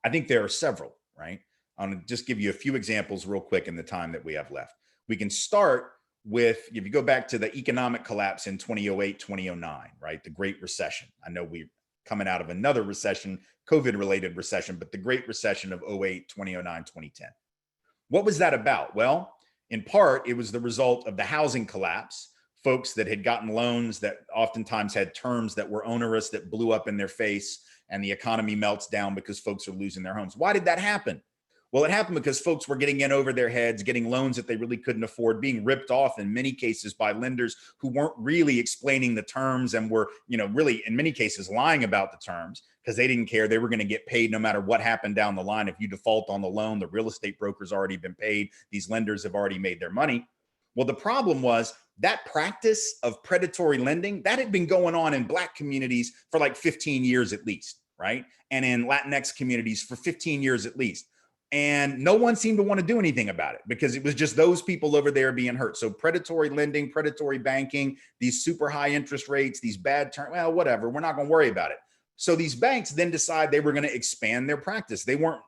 I think there are several, right? I'm going to just give you a few examples real quick in the time that we have left. We can start with, if you go back to the economic collapse in 2008, 2009, right? The Great Recession. I know we're coming out of another recession, COVID-related recession, but the Great Recession of 08, 2009, 2010. What was that about? Well, in part, it was the result of the housing collapse. Folks that had gotten loans that oftentimes had terms that were onerous, that blew up in their face, and the economy melts down because folks are losing their homes. Why did that happen? Well, it happened because folks were getting in over their heads, getting loans that they really couldn't afford, being ripped off in many cases by lenders who weren't really explaining the terms and were, really in many cases lying about the terms because they didn't care. They were going to get paid no matter what happened down the line. If you default on the loan, the real estate broker's already been paid. These lenders have already made their money. Well, the problem was that practice of predatory lending, that had been going on in Black communities for like 15 years at least, right? And in Latinx communities for 15 years at least. And no one seemed to want to do anything about it because it was just those people over there being hurt. So predatory lending, predatory banking, these super high interest rates, these bad terms, well, whatever, we're not going to worry about it. So these banks then decide they were going to expand their practice. They weren't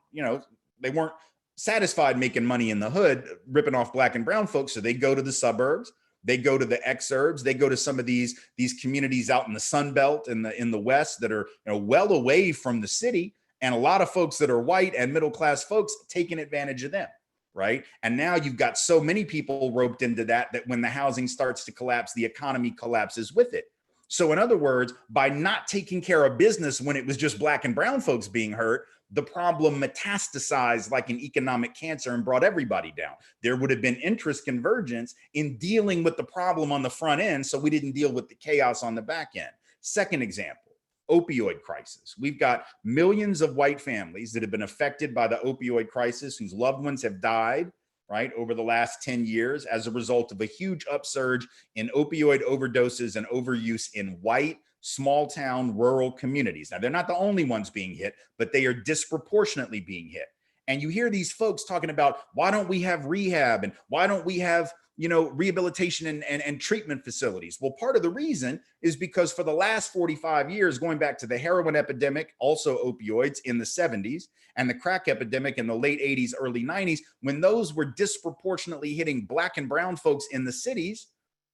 satisfied making money in the hood, ripping off Black and brown folks. So they go to the suburbs, they go to the exurbs, they go to some of these communities out in the Sun Belt in the West that are well away from the city. And a lot of folks that are white and middle-class folks taking advantage of them, right? And now you've got so many people roped into that when the housing starts to collapse, the economy collapses with it. So in other words, by not taking care of business when it was just Black and brown folks being hurt, the problem metastasized like an economic cancer and brought everybody down. There would have been interest convergence in dealing with the problem on the front end, so we didn't deal with the chaos on the back end. Second example. Opioid crisis. We've got millions of white families that have been affected by the opioid crisis, whose loved ones have died, right, over the last 10 years as a result of a huge upsurge in opioid overdoses and overuse in white, small town, rural communities. Now, they're not the only ones being hit, but they are disproportionately being hit. And you hear these folks talking about, why don't we have rehab and why don't we have rehabilitation and treatment facilities? Well, part of the reason is because for the last 45 years, going back to the heroin epidemic, also opioids in the 70s, and the crack epidemic in the late 80s, early 90s, when those were disproportionately hitting Black and brown folks in the cities,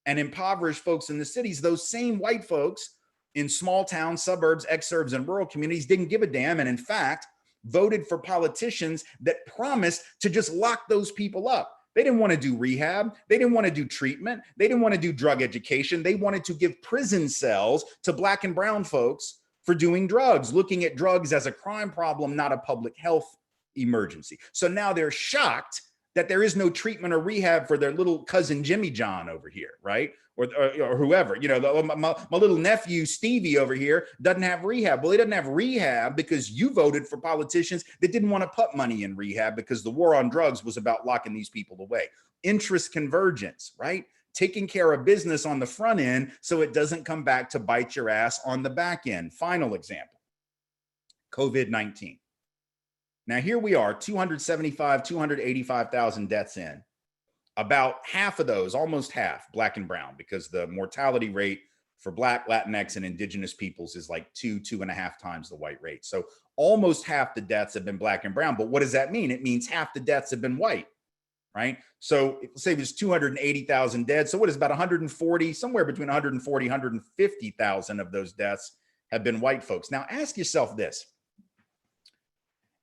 and impoverish folks in the cities, those same white folks in small towns, suburbs, exurbs, and rural communities didn't give a damn. And in fact, voted for politicians that promised to just lock those people up. They didn't want to do rehab. They didn't want to do treatment. They didn't want to do drug education. They wanted to give prison cells to Black and brown folks for doing drugs, looking at drugs as a crime problem, not a public health emergency. So now they're shocked that there is no treatment or rehab for their little cousin Jimmy John over here, right? Or whoever, you know, my little nephew Stevie over here doesn't have rehab. Well, he doesn't have rehab because you voted for politicians that didn't want to put money in rehab because the war on drugs was about locking these people away. Interest convergence, right? Taking care of business on the front end so it doesn't come back to bite your ass on the back end. Final example, COVID-19. Now here we are, 285,000 deaths in. About half of those, almost half, Black and brown, because the mortality rate for Black, Latinx, and indigenous peoples is like 2.5 times the white rate. So almost half the deaths have been Black and brown. But what does that mean? It means half the deaths have been white, right? So say there's 280,000 dead. So what is about 140, somewhere between 140, 150,000 of those deaths have been white folks. Now ask yourself this.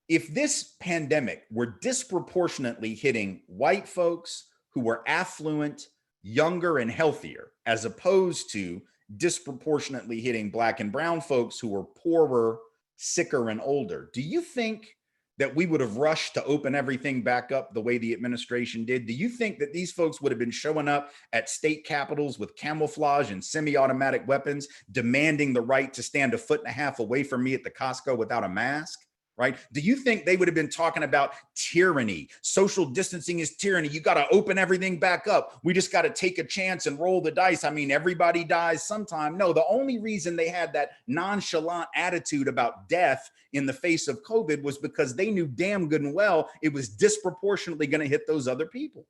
If this pandemic were disproportionately hitting white folks who were affluent, younger, and healthier, as opposed to disproportionately hitting Black and brown folks who were poorer, sicker, and older, do you think that we would have rushed to open everything back up the way the administration did? Do you think that these folks would have been showing up at state capitals with camouflage and semi-automatic weapons, demanding the right to stand 1.5 feet away from me at the Costco without a mask? Right? Do you think they would have been talking about tyranny? Social distancing is tyranny. You got to open everything back up. We just got to take a chance and roll the dice. I mean, everybody dies sometime. No, the only reason they had that nonchalant attitude about death in the face of COVID was because they knew damn good and well it was disproportionately going to hit those other people.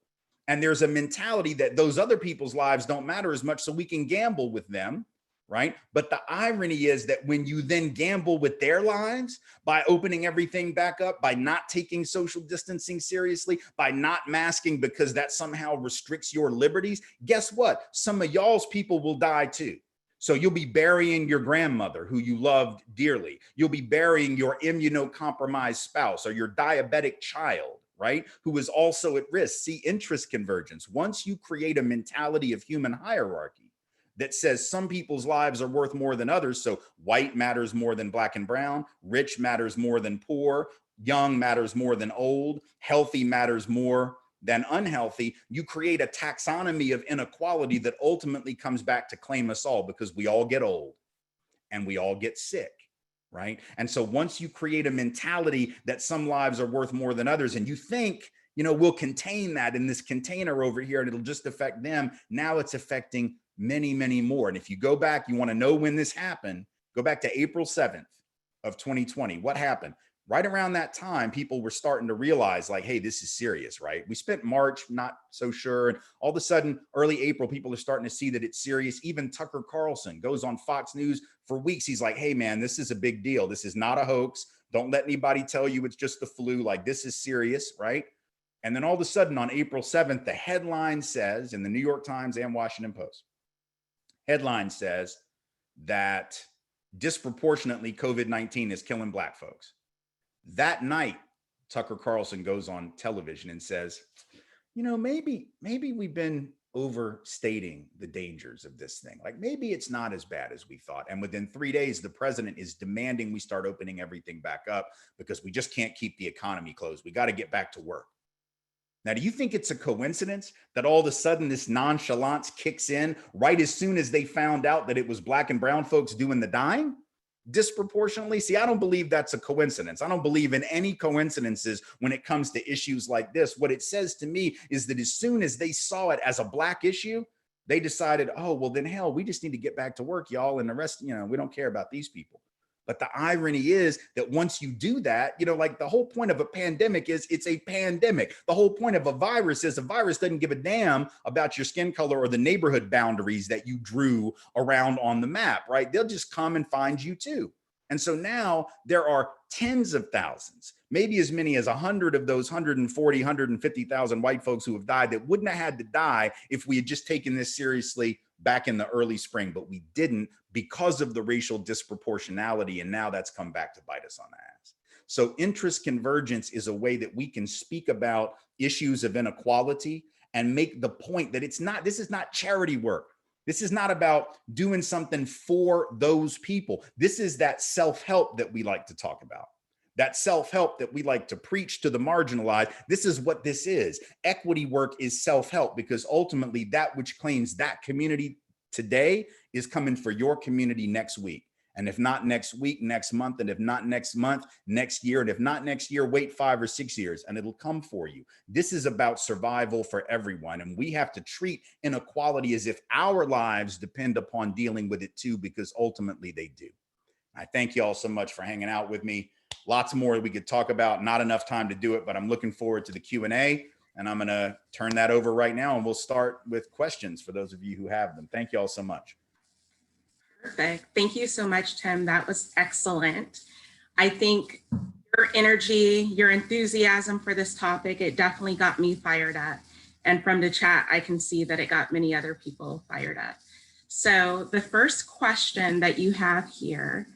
And there's a mentality that those other people's lives don't matter as much, so we can gamble with them. Right? But the irony is that when you then gamble with their lives by opening everything back up, by not taking social distancing seriously, by not masking because that somehow restricts your liberties, guess what? Some of y'all's people will die too. So you'll be burying your grandmother who you loved dearly. You'll be burying your immunocompromised spouse or your diabetic child, right? Who is also at risk. See, interest convergence. Once you create a mentality of human hierarchy that says some people's lives are worth more than others. So white matters more than Black and brown, rich matters more than poor, young matters more than old, healthy matters more than unhealthy. You create a taxonomy of inequality that ultimately comes back to claim us all, because we all get old and we all get sick, right? And so once you create a mentality that some lives are worth more than others, and you think, you know, we'll contain that in this container over here and it'll just affect them, now it's affecting many, many more. And if you go back, you want to know when this happened, go back to April 7th of 2020. What happened? Right around that time, people were starting to realize like, hey, this is serious, right? We spent March not so sure. And all of a sudden, early April, people are starting to see that it's serious. Even Tucker Carlson goes on Fox News for weeks. He's like, hey, man, this is a big deal. This is not a hoax. Don't let anybody tell you it's just the flu. Like, this is serious, right? And then all of a sudden on April 7th, the headline says in the New York Times and Washington Post, headline says that disproportionately COVID-19 is killing Black folks. That night, Tucker Carlson goes on television and says, you know, maybe we've been overstating the dangers of this thing. Like maybe it's not as bad as we thought. And within 3 days, the president is demanding we start opening everything back up because we just can't keep the economy closed. We got to get back to work. Now, do you think it's a coincidence that all of a sudden this nonchalance kicks in right as soon as they found out that it was Black and brown folks doing the dying disproportionately? See, I don't believe that's a coincidence. I don't believe in any coincidences when it comes to issues like this. What it says to me is that as soon as they saw it as a Black issue, they decided, oh, well, then hell, we just need to get back to work, y'all. And the rest, you know, we don't care about these people. But the irony is that once you do that, you know, like the whole point of a pandemic is it's a pandemic. The whole point of a virus is a virus doesn't give a damn about your skin color or the neighborhood boundaries that you drew around on the map, right? They'll just come and find you too. And so now there are tens of thousands, maybe as many as 100 of those 140, 150,000 white folks who have died that wouldn't have had to die if we had just taken this seriously back in the early spring, but we didn't because of the racial disproportionality. And now that's come back to bite us on the ass. So interest convergence is a way that we can speak about issues of inequality and make the point that this is not charity work. This is not about doing something for those people. This is that self-help that we like to talk about, that self-help that we like to preach to the marginalized. This is what this is. Equity work is self-help, because ultimately that which claims that community today is coming for your community next week. And if not next week, next month, and if not next month, next year, and if not next year, wait 5 or 6 years, and it'll come for you. This is about survival for everyone. And we have to treat inequality as if our lives depend upon dealing with it too, because ultimately they do. I thank you all so much for hanging out with me. Lots more we could talk about, not enough time to do it, but I'm looking forward to the Q&A, and I'm gonna turn that over right now, and we'll start with questions for those of you who have them. Thank you all so much.
Perfect. Thank you so much, Tim. That was excellent. I think your energy, your enthusiasm for this topic, it definitely got me fired up. And from the chat, I can see that it got many other people fired up. So the first question that you have here,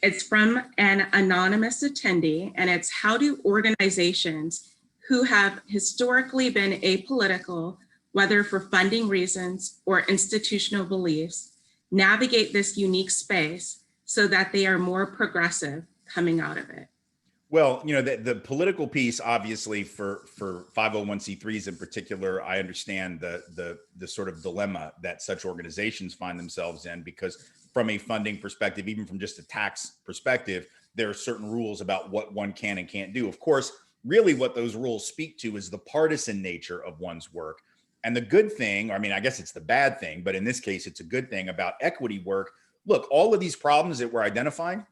it's from an anonymous attendee, and it's: how do organizations who have historically been apolitical, whether for funding reasons or institutional beliefs, navigate this unique space so that they are more progressive coming out of it?
Well, you know, the political piece, obviously, for 501c3s in particular, I understand the sort of dilemma that such organizations find themselves in, because from a funding perspective, even from just a tax perspective, there are certain rules about what one can and can't do. Of course, really what those rules speak to is the partisan nature of one's work. And the good thing, I mean, I guess it's the bad thing, but in this case, it's a good thing about equity work. Look, all of these problems that we're identifying,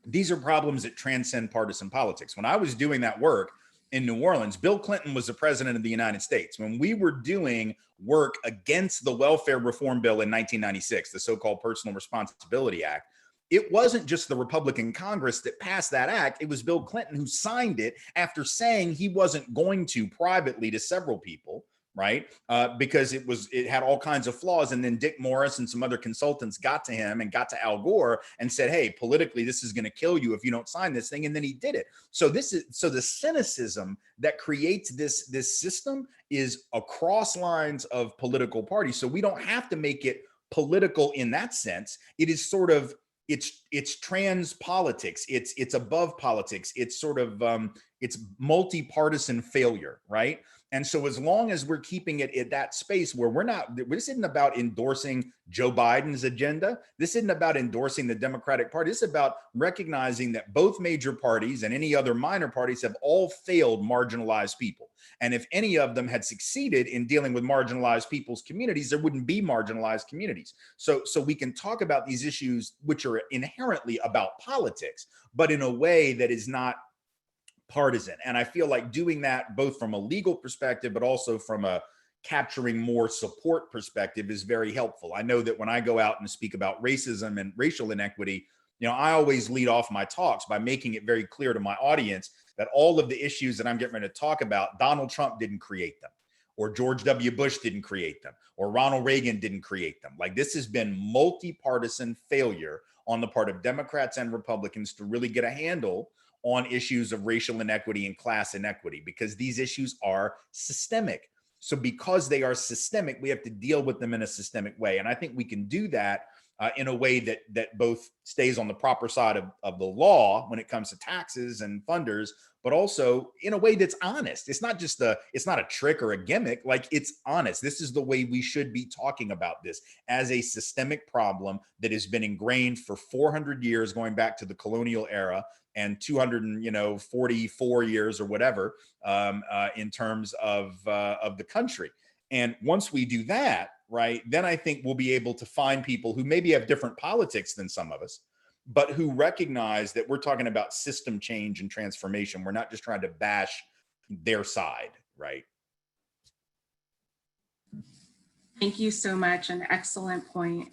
these are problems that transcend partisan politics. When I was doing that work in New Orleans, Bill Clinton was the president of the United States. When we were doing work against the welfare reform bill in 1996, the so-called Personal Responsibility Act, it wasn't just the Republican Congress that passed that act. It was Bill Clinton who signed it after saying he wasn't going to privately to several people, right? Because it had all kinds of flaws. And then Dick Morris and some other consultants got to him and got to Al Gore and said, hey, politically, this is going to kill you if you don't sign this thing. And then he did it. So the cynicism that creates this system is across lines of political parties. So we don't have to make it political in that sense. It is sort of, it's trans politics. It's above politics. It's sort of, it's multi-partisan failure, right? And so as long as we're keeping it in that space where this isn't about endorsing Joe Biden's agenda. This isn't about endorsing the Democratic Party. It's about recognizing that both major parties and any other minor parties have all failed marginalized people. And if any of them had succeeded in dealing with marginalized people's communities, there wouldn't be marginalized communities. So we can talk about these issues, which are inherently about politics, but in a way that is not partisan. And I feel like doing that both from a legal perspective, but also from a capturing more support perspective is very helpful. I know that when I go out and speak about racism and racial inequity, I always lead off my talks by making it very clear to my audience that all of the issues that I'm getting ready to talk about, Donald Trump didn't create them, or George W. Bush didn't create them, or Ronald Reagan didn't create them. Like, this has been multi-partisan failure on the part of Democrats and Republicans to really get a handle on issues of racial inequity and class inequity, because these issues are systemic. So because they are systemic, we have to deal with them in a systemic way. And I think we can do that in a way that both stays on the proper side of the law when it comes to taxes and funders, but also in a way that's honest. It's not just it's not a trick or a gimmick, like, it's honest. This is the way we should be talking about this, as a systemic problem that has been ingrained for 400 years, going back to the colonial era, and 244 years or whatever in terms of the country. And once we do that, right, then I think we'll be able to find people who maybe have different politics than some of us, but who recognize that we're talking about system change and transformation. We're not just trying to bash their side, right?
Thank you so much. An excellent point.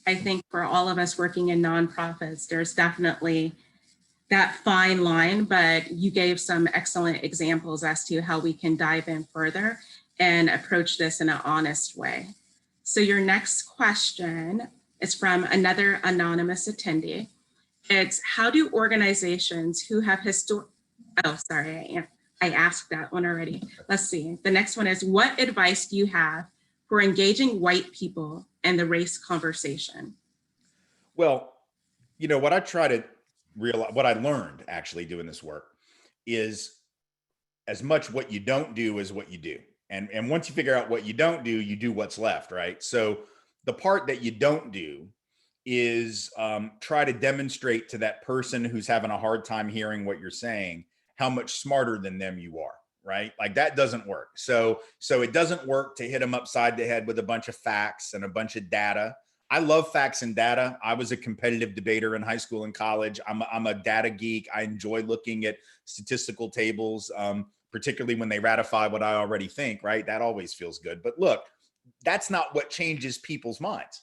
I think for all of us working in nonprofits, there's definitely that fine line, but you gave some excellent examples as to how we can dive in further and approach this in an honest way. So your next question is from another anonymous attendee. It's, how do organizations who have I asked that one already. Let's see. The next one is, what advice do you have for engaging white people in the race conversation?
Well, what I try to realize, what I learned actually doing this work is as much what you don't do as what you do. And once you figure out what you don't do, you do what's left, right? So the part that you don't do is try to demonstrate to that person who's having a hard time hearing what you're saying, how much smarter than them you are, right? Like that doesn't work. So it doesn't work to hit them upside the head with a bunch of facts and a bunch of data. I love facts and data. I was a competitive debater in high school and college. I'm a data geek. I enjoy looking at statistical tables, particularly when they ratify what I already think, right? That always feels good. But look, that's not what changes people's minds,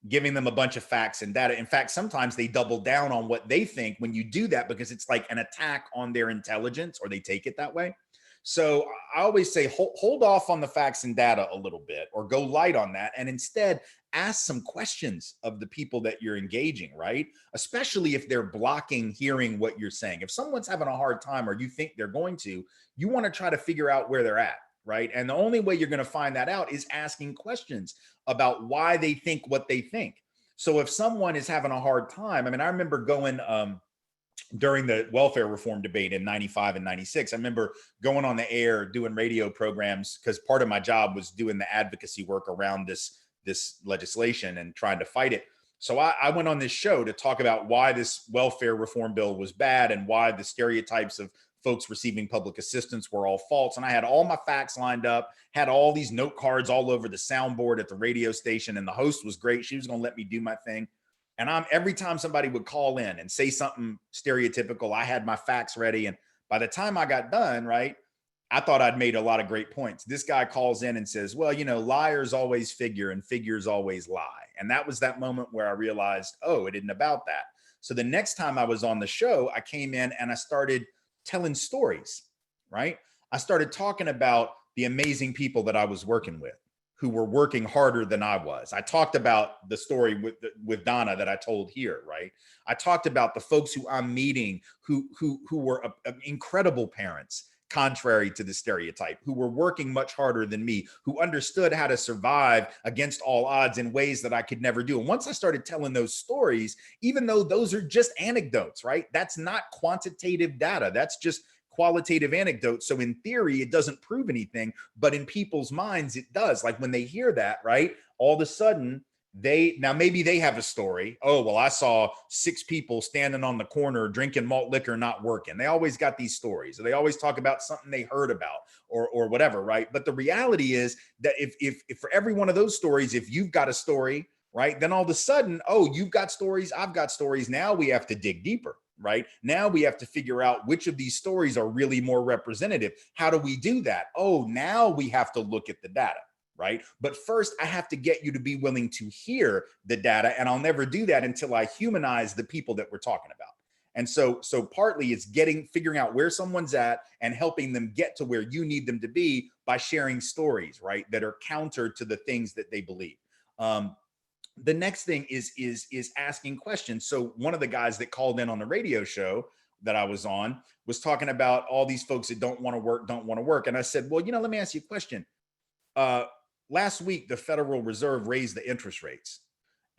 giving them a bunch of facts and data. In fact, sometimes they double down on what they think when you do that, because it's like an attack on their intelligence, or they take it that way. So I always say, hold off on the facts and data a little bit, or go light on that. And instead ask some questions of the people that you're engaging, right? Especially if they're blocking hearing what you're saying. If someone's having a hard time, or you think they're going to, you want to try to figure out where they're at, right? And the only way you're going to find that out is asking questions about why they think what they think. So if someone is having a hard time, I remember going, during the welfare reform debate in 95 and 96, I remember going on the air doing radio programs, because part of my job was doing the advocacy work around this legislation and trying to fight it. So I went on this show to talk about why this welfare reform bill was bad, and why the stereotypes of folks receiving public assistance were all false. And I had all my facts lined up, had all these note cards all over the soundboard at the radio station, and the host was great. She was going to let me do my thing. And every time somebody would call in and say something stereotypical, I had my facts ready. And by the time I got done, right, I thought I'd made a lot of great points. This guy calls in and says, well, liars always figure and figures always lie. And that was that moment where I realized, oh, it isn't about that. So the next time I was on the show, I came in and I started telling stories, right? I started talking about the amazing people that I was working with, who were working harder than I was. I talked about the story with Donna that I told here, right? I talked about the folks who I'm meeting who were incredible parents, contrary to the stereotype, who were working much harder than me, who understood how to survive against all odds in ways that I could never do. And once I started telling those stories, even though those are just anecdotes, right? That's not quantitative data. That's just qualitative anecdotes. So in theory, it doesn't prove anything, but in people's minds, it does. Like when they hear that, right? All of a sudden, maybe they have a story. Oh, well, I saw 6 people standing on the corner drinking malt liquor, not working. They always got these stories, or they always talk about something they heard about, or whatever, right? But the reality is that if for every one of those stories, if you've got a story, right, then all of a sudden, oh, you've got stories, I've got stories. Now we have to dig deeper, right? Now we have to figure out which of these stories are really more representative. How do we do that? Oh, now we have to look at the data, right? But first, I have to get you to be willing to hear the data, and I'll never do that until I humanize the people that we're talking about. And so partly it's figuring out where someone's at and helping them get to where you need them to be by sharing stories, right, that are counter to the things that they believe. The next thing is asking questions. So one of the guys that called in on the radio show that I was on was talking about all these folks that don't want to work. And I said, well, let me ask you a question. Last week, the Federal Reserve raised the interest rates,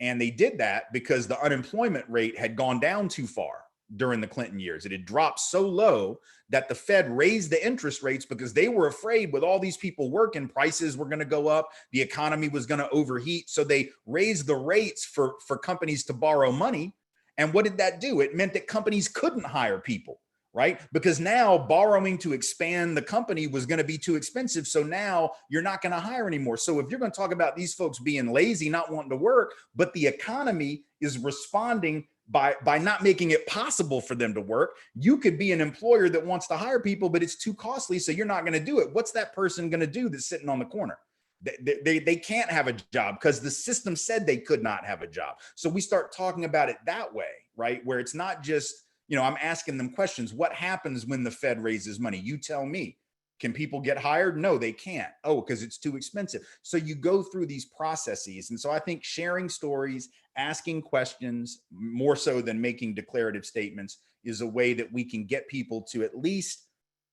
and they did that because the unemployment rate had gone down too far during the Clinton years. It had dropped so low that the Fed raised the interest rates because they were afraid with all these people working, prices were going to go up, the economy was going to overheat. So they raised the rates for companies to borrow money. And what did that do? It meant that companies couldn't hire people, right? Because now borrowing to expand the company was going to be too expensive. So now you're not going to hire anymore. So if you're going to talk about these folks being lazy, not wanting to work, but the economy is responding by not making it possible for them to work, you could be an employer that wants to hire people, but it's too costly, so you're not going to do it. What's that person going to do that's sitting on the corner? They can't have a job because the system said they could not have a job. So we start talking about it that way, right? Where it's not just, I'm asking them questions. What happens when the Fed raises money? You tell me. Can people get hired? No, they can't. Oh, because it's too expensive. So you go through these processes. And so I think sharing stories, asking questions, more so than making declarative statements, is a way that we can get people to at least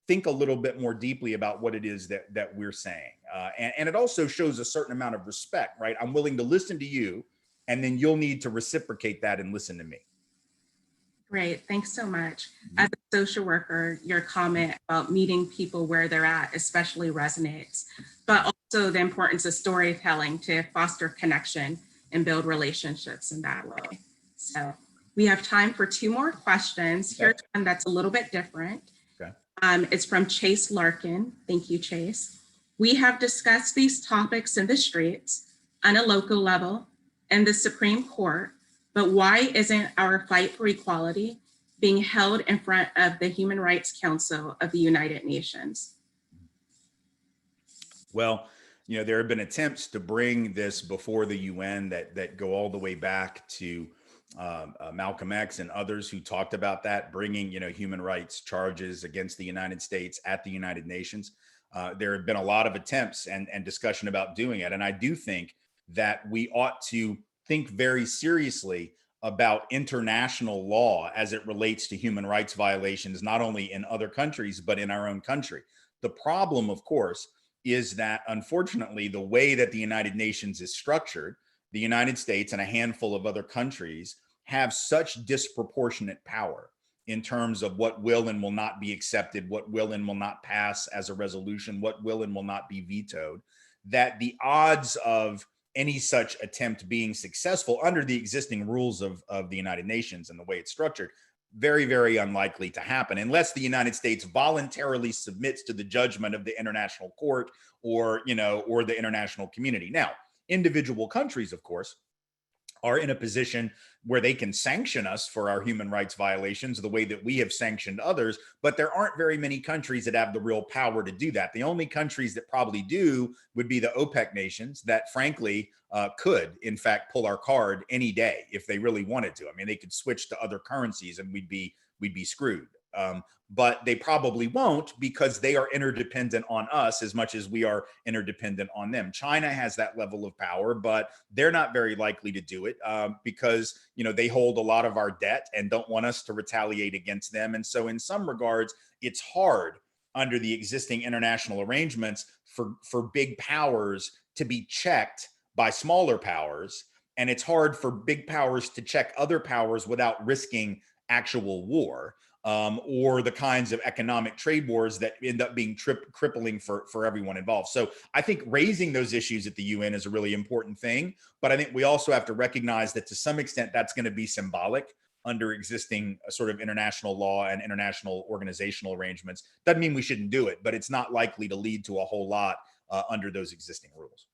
think a little bit more deeply about what it is that we're saying. And it also shows a certain amount of respect, right? I'm willing to listen to you, and then you'll need to reciprocate that and listen to me.
Great, thanks so much. As a social worker, your comment about meeting people where they're at especially resonates, but also the importance of storytelling to foster connection and build relationships in that way. So we have time for 2 more questions. Here's one that's a little bit different.
Okay.
It's from Chase Larkin. Thank you, Chase. We have discussed these topics in the streets, on a local level, and the Supreme Court, but why isn't our fight for equality being held in front of the Human Rights Council of the United Nations?
Well, there have been attempts to bring this before the UN that go all the way back to Malcolm X and others who talked about that, bringing, human rights charges against the United States at the United Nations. There have been a lot of attempts and discussion about doing it. And I do think that we ought to think very seriously about international law as it relates to human rights violations, not only in other countries, but in our own country. The problem, of course, is that unfortunately, the way that the United Nations is structured, the United States and a handful of other countries have such disproportionate power in terms of what will and will not be accepted, what will and will not pass as a resolution, what will and will not be vetoed, that the odds of any such attempt being successful under the existing rules of the United Nations and the way it's structured, very, very unlikely to happen unless the United States voluntarily submits to the judgment of the international court or the international community. Now, individual countries, of course, are in a position where they can sanction us for our human rights violations the way that we have sanctioned others, but there aren't very many countries that have the real power to do that. The only countries that probably do would be the OPEC nations that frankly could in fact pull our card any day if they really wanted to. I mean, they could switch to other currencies and we'd be screwed. But they probably won't because they are interdependent on us as much as we are interdependent on them. China has that level of power, but they're not very likely to do it because they hold a lot of our debt and don't want us to retaliate against them. And so in some regards, it's hard under the existing international arrangements for big powers to be checked by smaller powers. And it's hard for big powers to check other powers without risking actual war. Or the kinds of economic trade wars that end up being crippling for everyone involved. So I think raising those issues at the UN is a really important thing. But I think we also have to recognize that to some extent, that's going to be symbolic under existing sort of international law and international organizational arrangements. Doesn't mean we shouldn't do it, but it's not likely to lead to a whole lot under those existing rules.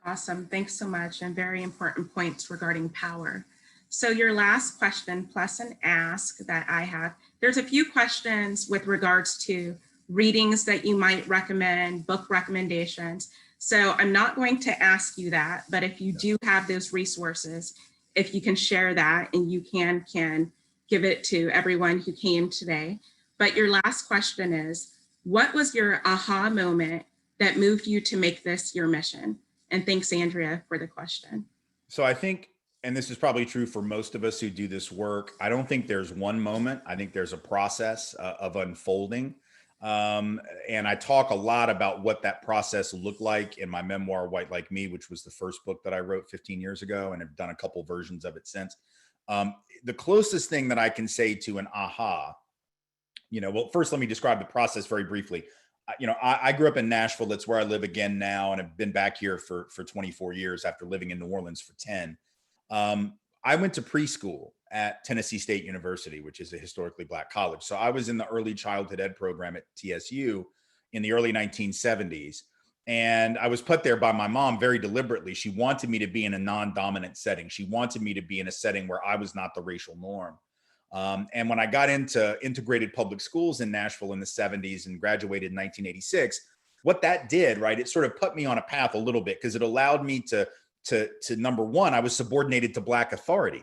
Awesome. Thanks so much. And very important points regarding power. So your last question plus an ask that I have, there's a few questions with regards to readings that you might recommend, book recommendations. So I'm not going to ask you that, but if you do have those resources, if you can share that and you can give it to everyone who came today. But your last question is, what was your aha moment that moved you to make this your mission? And thanks, Andrea, for the question.
So I think, and this is probably true for most of us who do this work, I don't think there's one moment. I think there's a process of unfolding. And I talk a lot about what that process looked like in my memoir, White Like Me, which was the first book that I wrote 15 years ago, and have done a couple versions of it since. The closest thing that I can say to an aha, well, first let me describe the process very briefly. I grew up in Nashville. That's where I live again now. And I've been back here for 24 years after living in New Orleans for 10. I went to preschool at Tennessee State University, which is a historically Black college. So I was in the early childhood ed program at TSU in the early 1970s. And I was put there by my mom very deliberately. She wanted me to be in a non-dominant setting. She wanted me to be in a setting where I was not the racial norm. And when I got into integrated public schools in Nashville in the 70s and graduated in 1986, what that did, right, it sort of put me on a path a little bit because it allowed me to number one, I was subordinated to Black authority,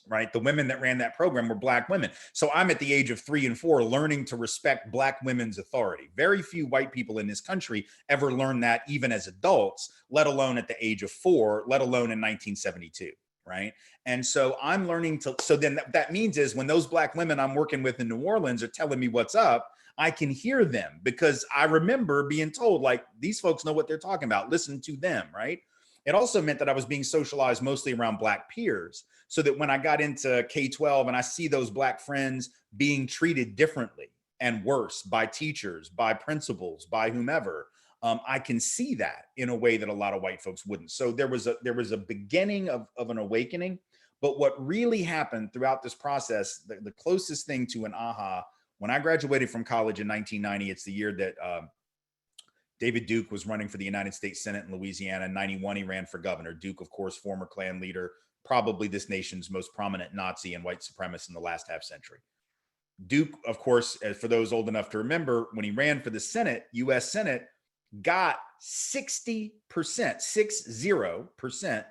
right? The women that ran that program were Black women. So I'm at the age of 3 and 4 learning to respect Black women's authority. Very few white people in this country ever learned that even as adults, let alone at the age of 4, let alone in 1972. Right. And so I'm learning to, so then that means is when those Black women I'm working with in New Orleans are telling me what's up, I can hear them because I remember being told, like, these folks know what they're talking about. Listen to them. Right. It also meant that I was being socialized mostly around Black peers, so that when I got into K-12 and I see those Black friends being treated differently and worse by teachers, by principals, by whomever, I can see that in a way that a lot of white folks wouldn't. So there was a beginning of an awakening. But what really happened throughout this process, the closest thing to an aha, when I graduated from college in 1990, it's the year that David Duke was running for the United States Senate in Louisiana. In 91, he ran for governor. Duke, of course, former Klan leader, probably this nation's most prominent Nazi and white supremacist in the last half century. Duke, of course, for those old enough to remember, when he ran for the Senate, U.S. Senate, got 60%, 60%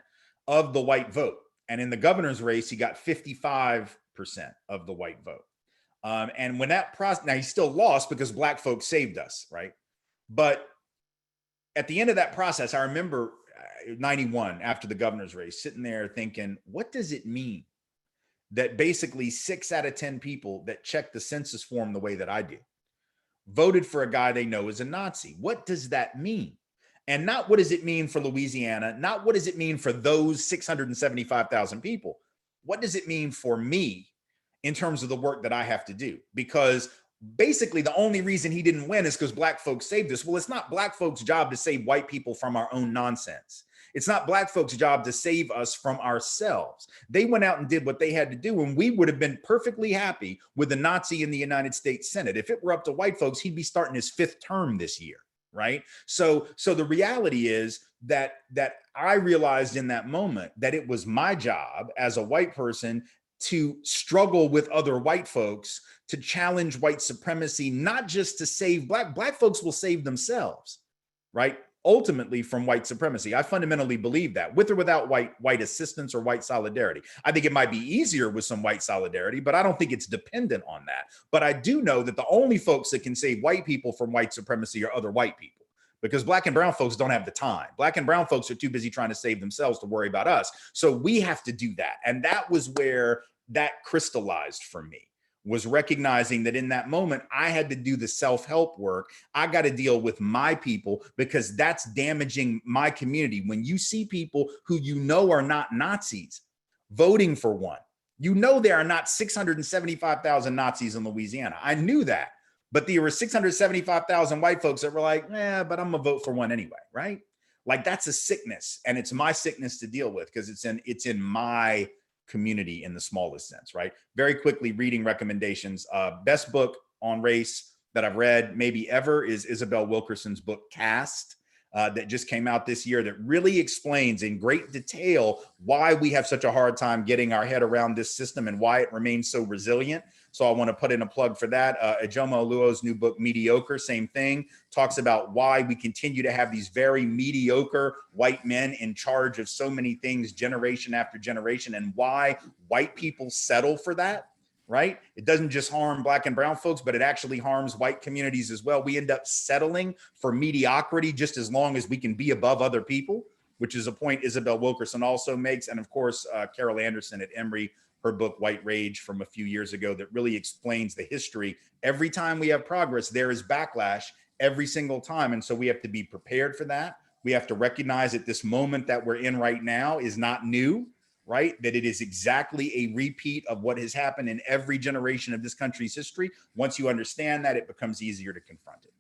of the white vote. And in the governor's race, he got 55% of the white vote. And when that process, now he still lost because Black folks saved us, right? But at the end of that process, I remember 91, after the governor's race, sitting there thinking, what does it mean that basically 6 out of 10 people that checked the census form the way that I did voted for a guy they know is a Nazi? What does that mean? And not what does it mean for Louisiana? Not what does it mean for those 675,000 people? What does it mean for me in terms of the work that I have to do? Because basically the only reason he didn't win is because Black folks saved us. Well, it's not Black folks' job to save white people from our own nonsense. It's not Black folks' job to save us from ourselves. They went out and did what they had to do, and we would have been perfectly happy with a Nazi in the United States Senate. If it were up to white folks, he'd be starting his 5th term this year, right? So the reality is that I realized in that moment that it was my job as a white person to struggle with other white folks, to challenge white supremacy, not just to save Black folks will save themselves, right? Ultimately from white supremacy. I fundamentally believe that, with or without white assistance or white solidarity. I think it might be easier with some white solidarity, but I don't think it's dependent on that. But I do know that the only folks that can save white people from white supremacy are other white people, because Black and brown folks don't have the time. Black and brown folks are too busy trying to save themselves to worry about us. So we have to do that. And that was where that crystallized for me, was recognizing that in that moment, I had to do the self-help work. I got to deal with my people, because that's damaging my community. When you see people who you know are not Nazis voting for one, you know there are not 675,000 Nazis in Louisiana. I knew that. But there were 675,000 white folks that were like, but I'm gonna vote for one anyway, right? Like, that's a sickness, and it's my sickness to deal with, because it's in my community in the smallest sense, right? Very quickly, reading recommendations. Best book on race that I've read maybe ever is Isabel Wilkerson's book, Caste, that just came out this year, that really explains in great detail why we have such a hard time getting our head around this system and why it remains so resilient. So I want to put in a plug for that. Ejoma Oluo's new book, Mediocre, same thing, talks about why we continue to have these very mediocre white men in charge of so many things generation after generation, and why white people settle for that, right? It doesn't just harm Black and brown folks, but it actually harms white communities as well. We end up settling for mediocrity just as long as we can be above other people, which is a point Isabel Wilkerson also makes. And of course, Carol Anderson at Emory, her book, White Rage, from a few years ago, that really explains the history. Every time we have progress, there is backlash every single time. And so we have to be prepared for that. We have to recognize that this moment that we're in right now is not new, right? That it is exactly a repeat of what has happened in every generation of this country's history. Once you understand that, it becomes easier to confront it.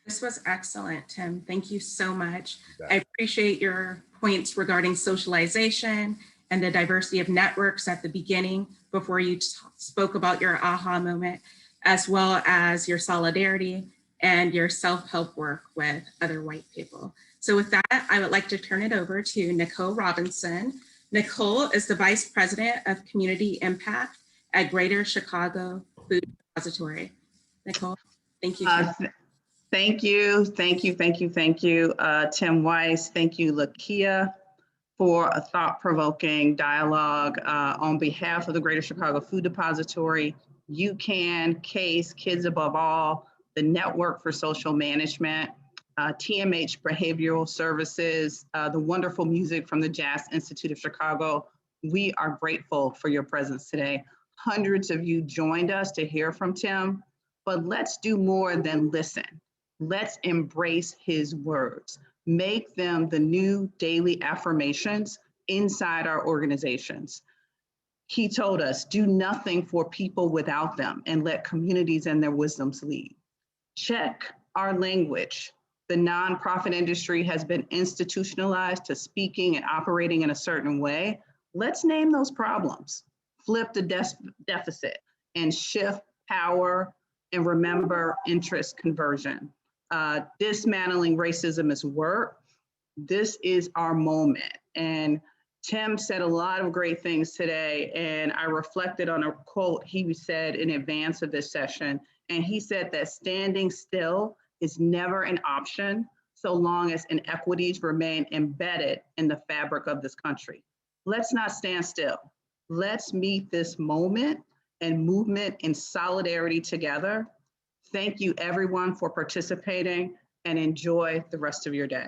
This was excellent, Tim. Thank you so much. I appreciate your points regarding socialization and the diversity of networks at the beginning, before you spoke about your aha moment, as well as your solidarity and your self-help work with other white people. So with that, I would like to turn it over to Nicole Robinson. Nicole is the Vice President of Community Impact at Greater Chicago Food Depository. Nicole, thank you.
Thank you, thank you, thank you, thank you, Tim Weiss. Thank you, Lakia, for a thought-provoking dialogue on behalf of the Greater Chicago Food Depository, UCAN, CASE, Kids Above All, the Network for Social Management, TMH Behavioral Services, the wonderful music from the Jazz Institute of Chicago. We are grateful for your presence today. Hundreds of you joined us to hear from Tim, but let's do more than listen. Let's embrace his words. Make them the new daily affirmations inside our organizations. He told us, do nothing for people without them and let communities and their wisdoms lead. Check our language. The nonprofit industry has been institutionalized to speaking and operating in a certain way. Let's name those problems, flip the deficit, and shift power and remember interest conversion. Dismantling racism is work. This is our moment. And Tim said a lot of great things today, and I reflected on a quote he said in advance of this session. And he said that standing still is never an option so long as inequities remain embedded in the fabric of this country. Let's not stand still. Let's meet this moment and movement in solidarity together. Thank you everyone for participating and enjoy the rest of your day.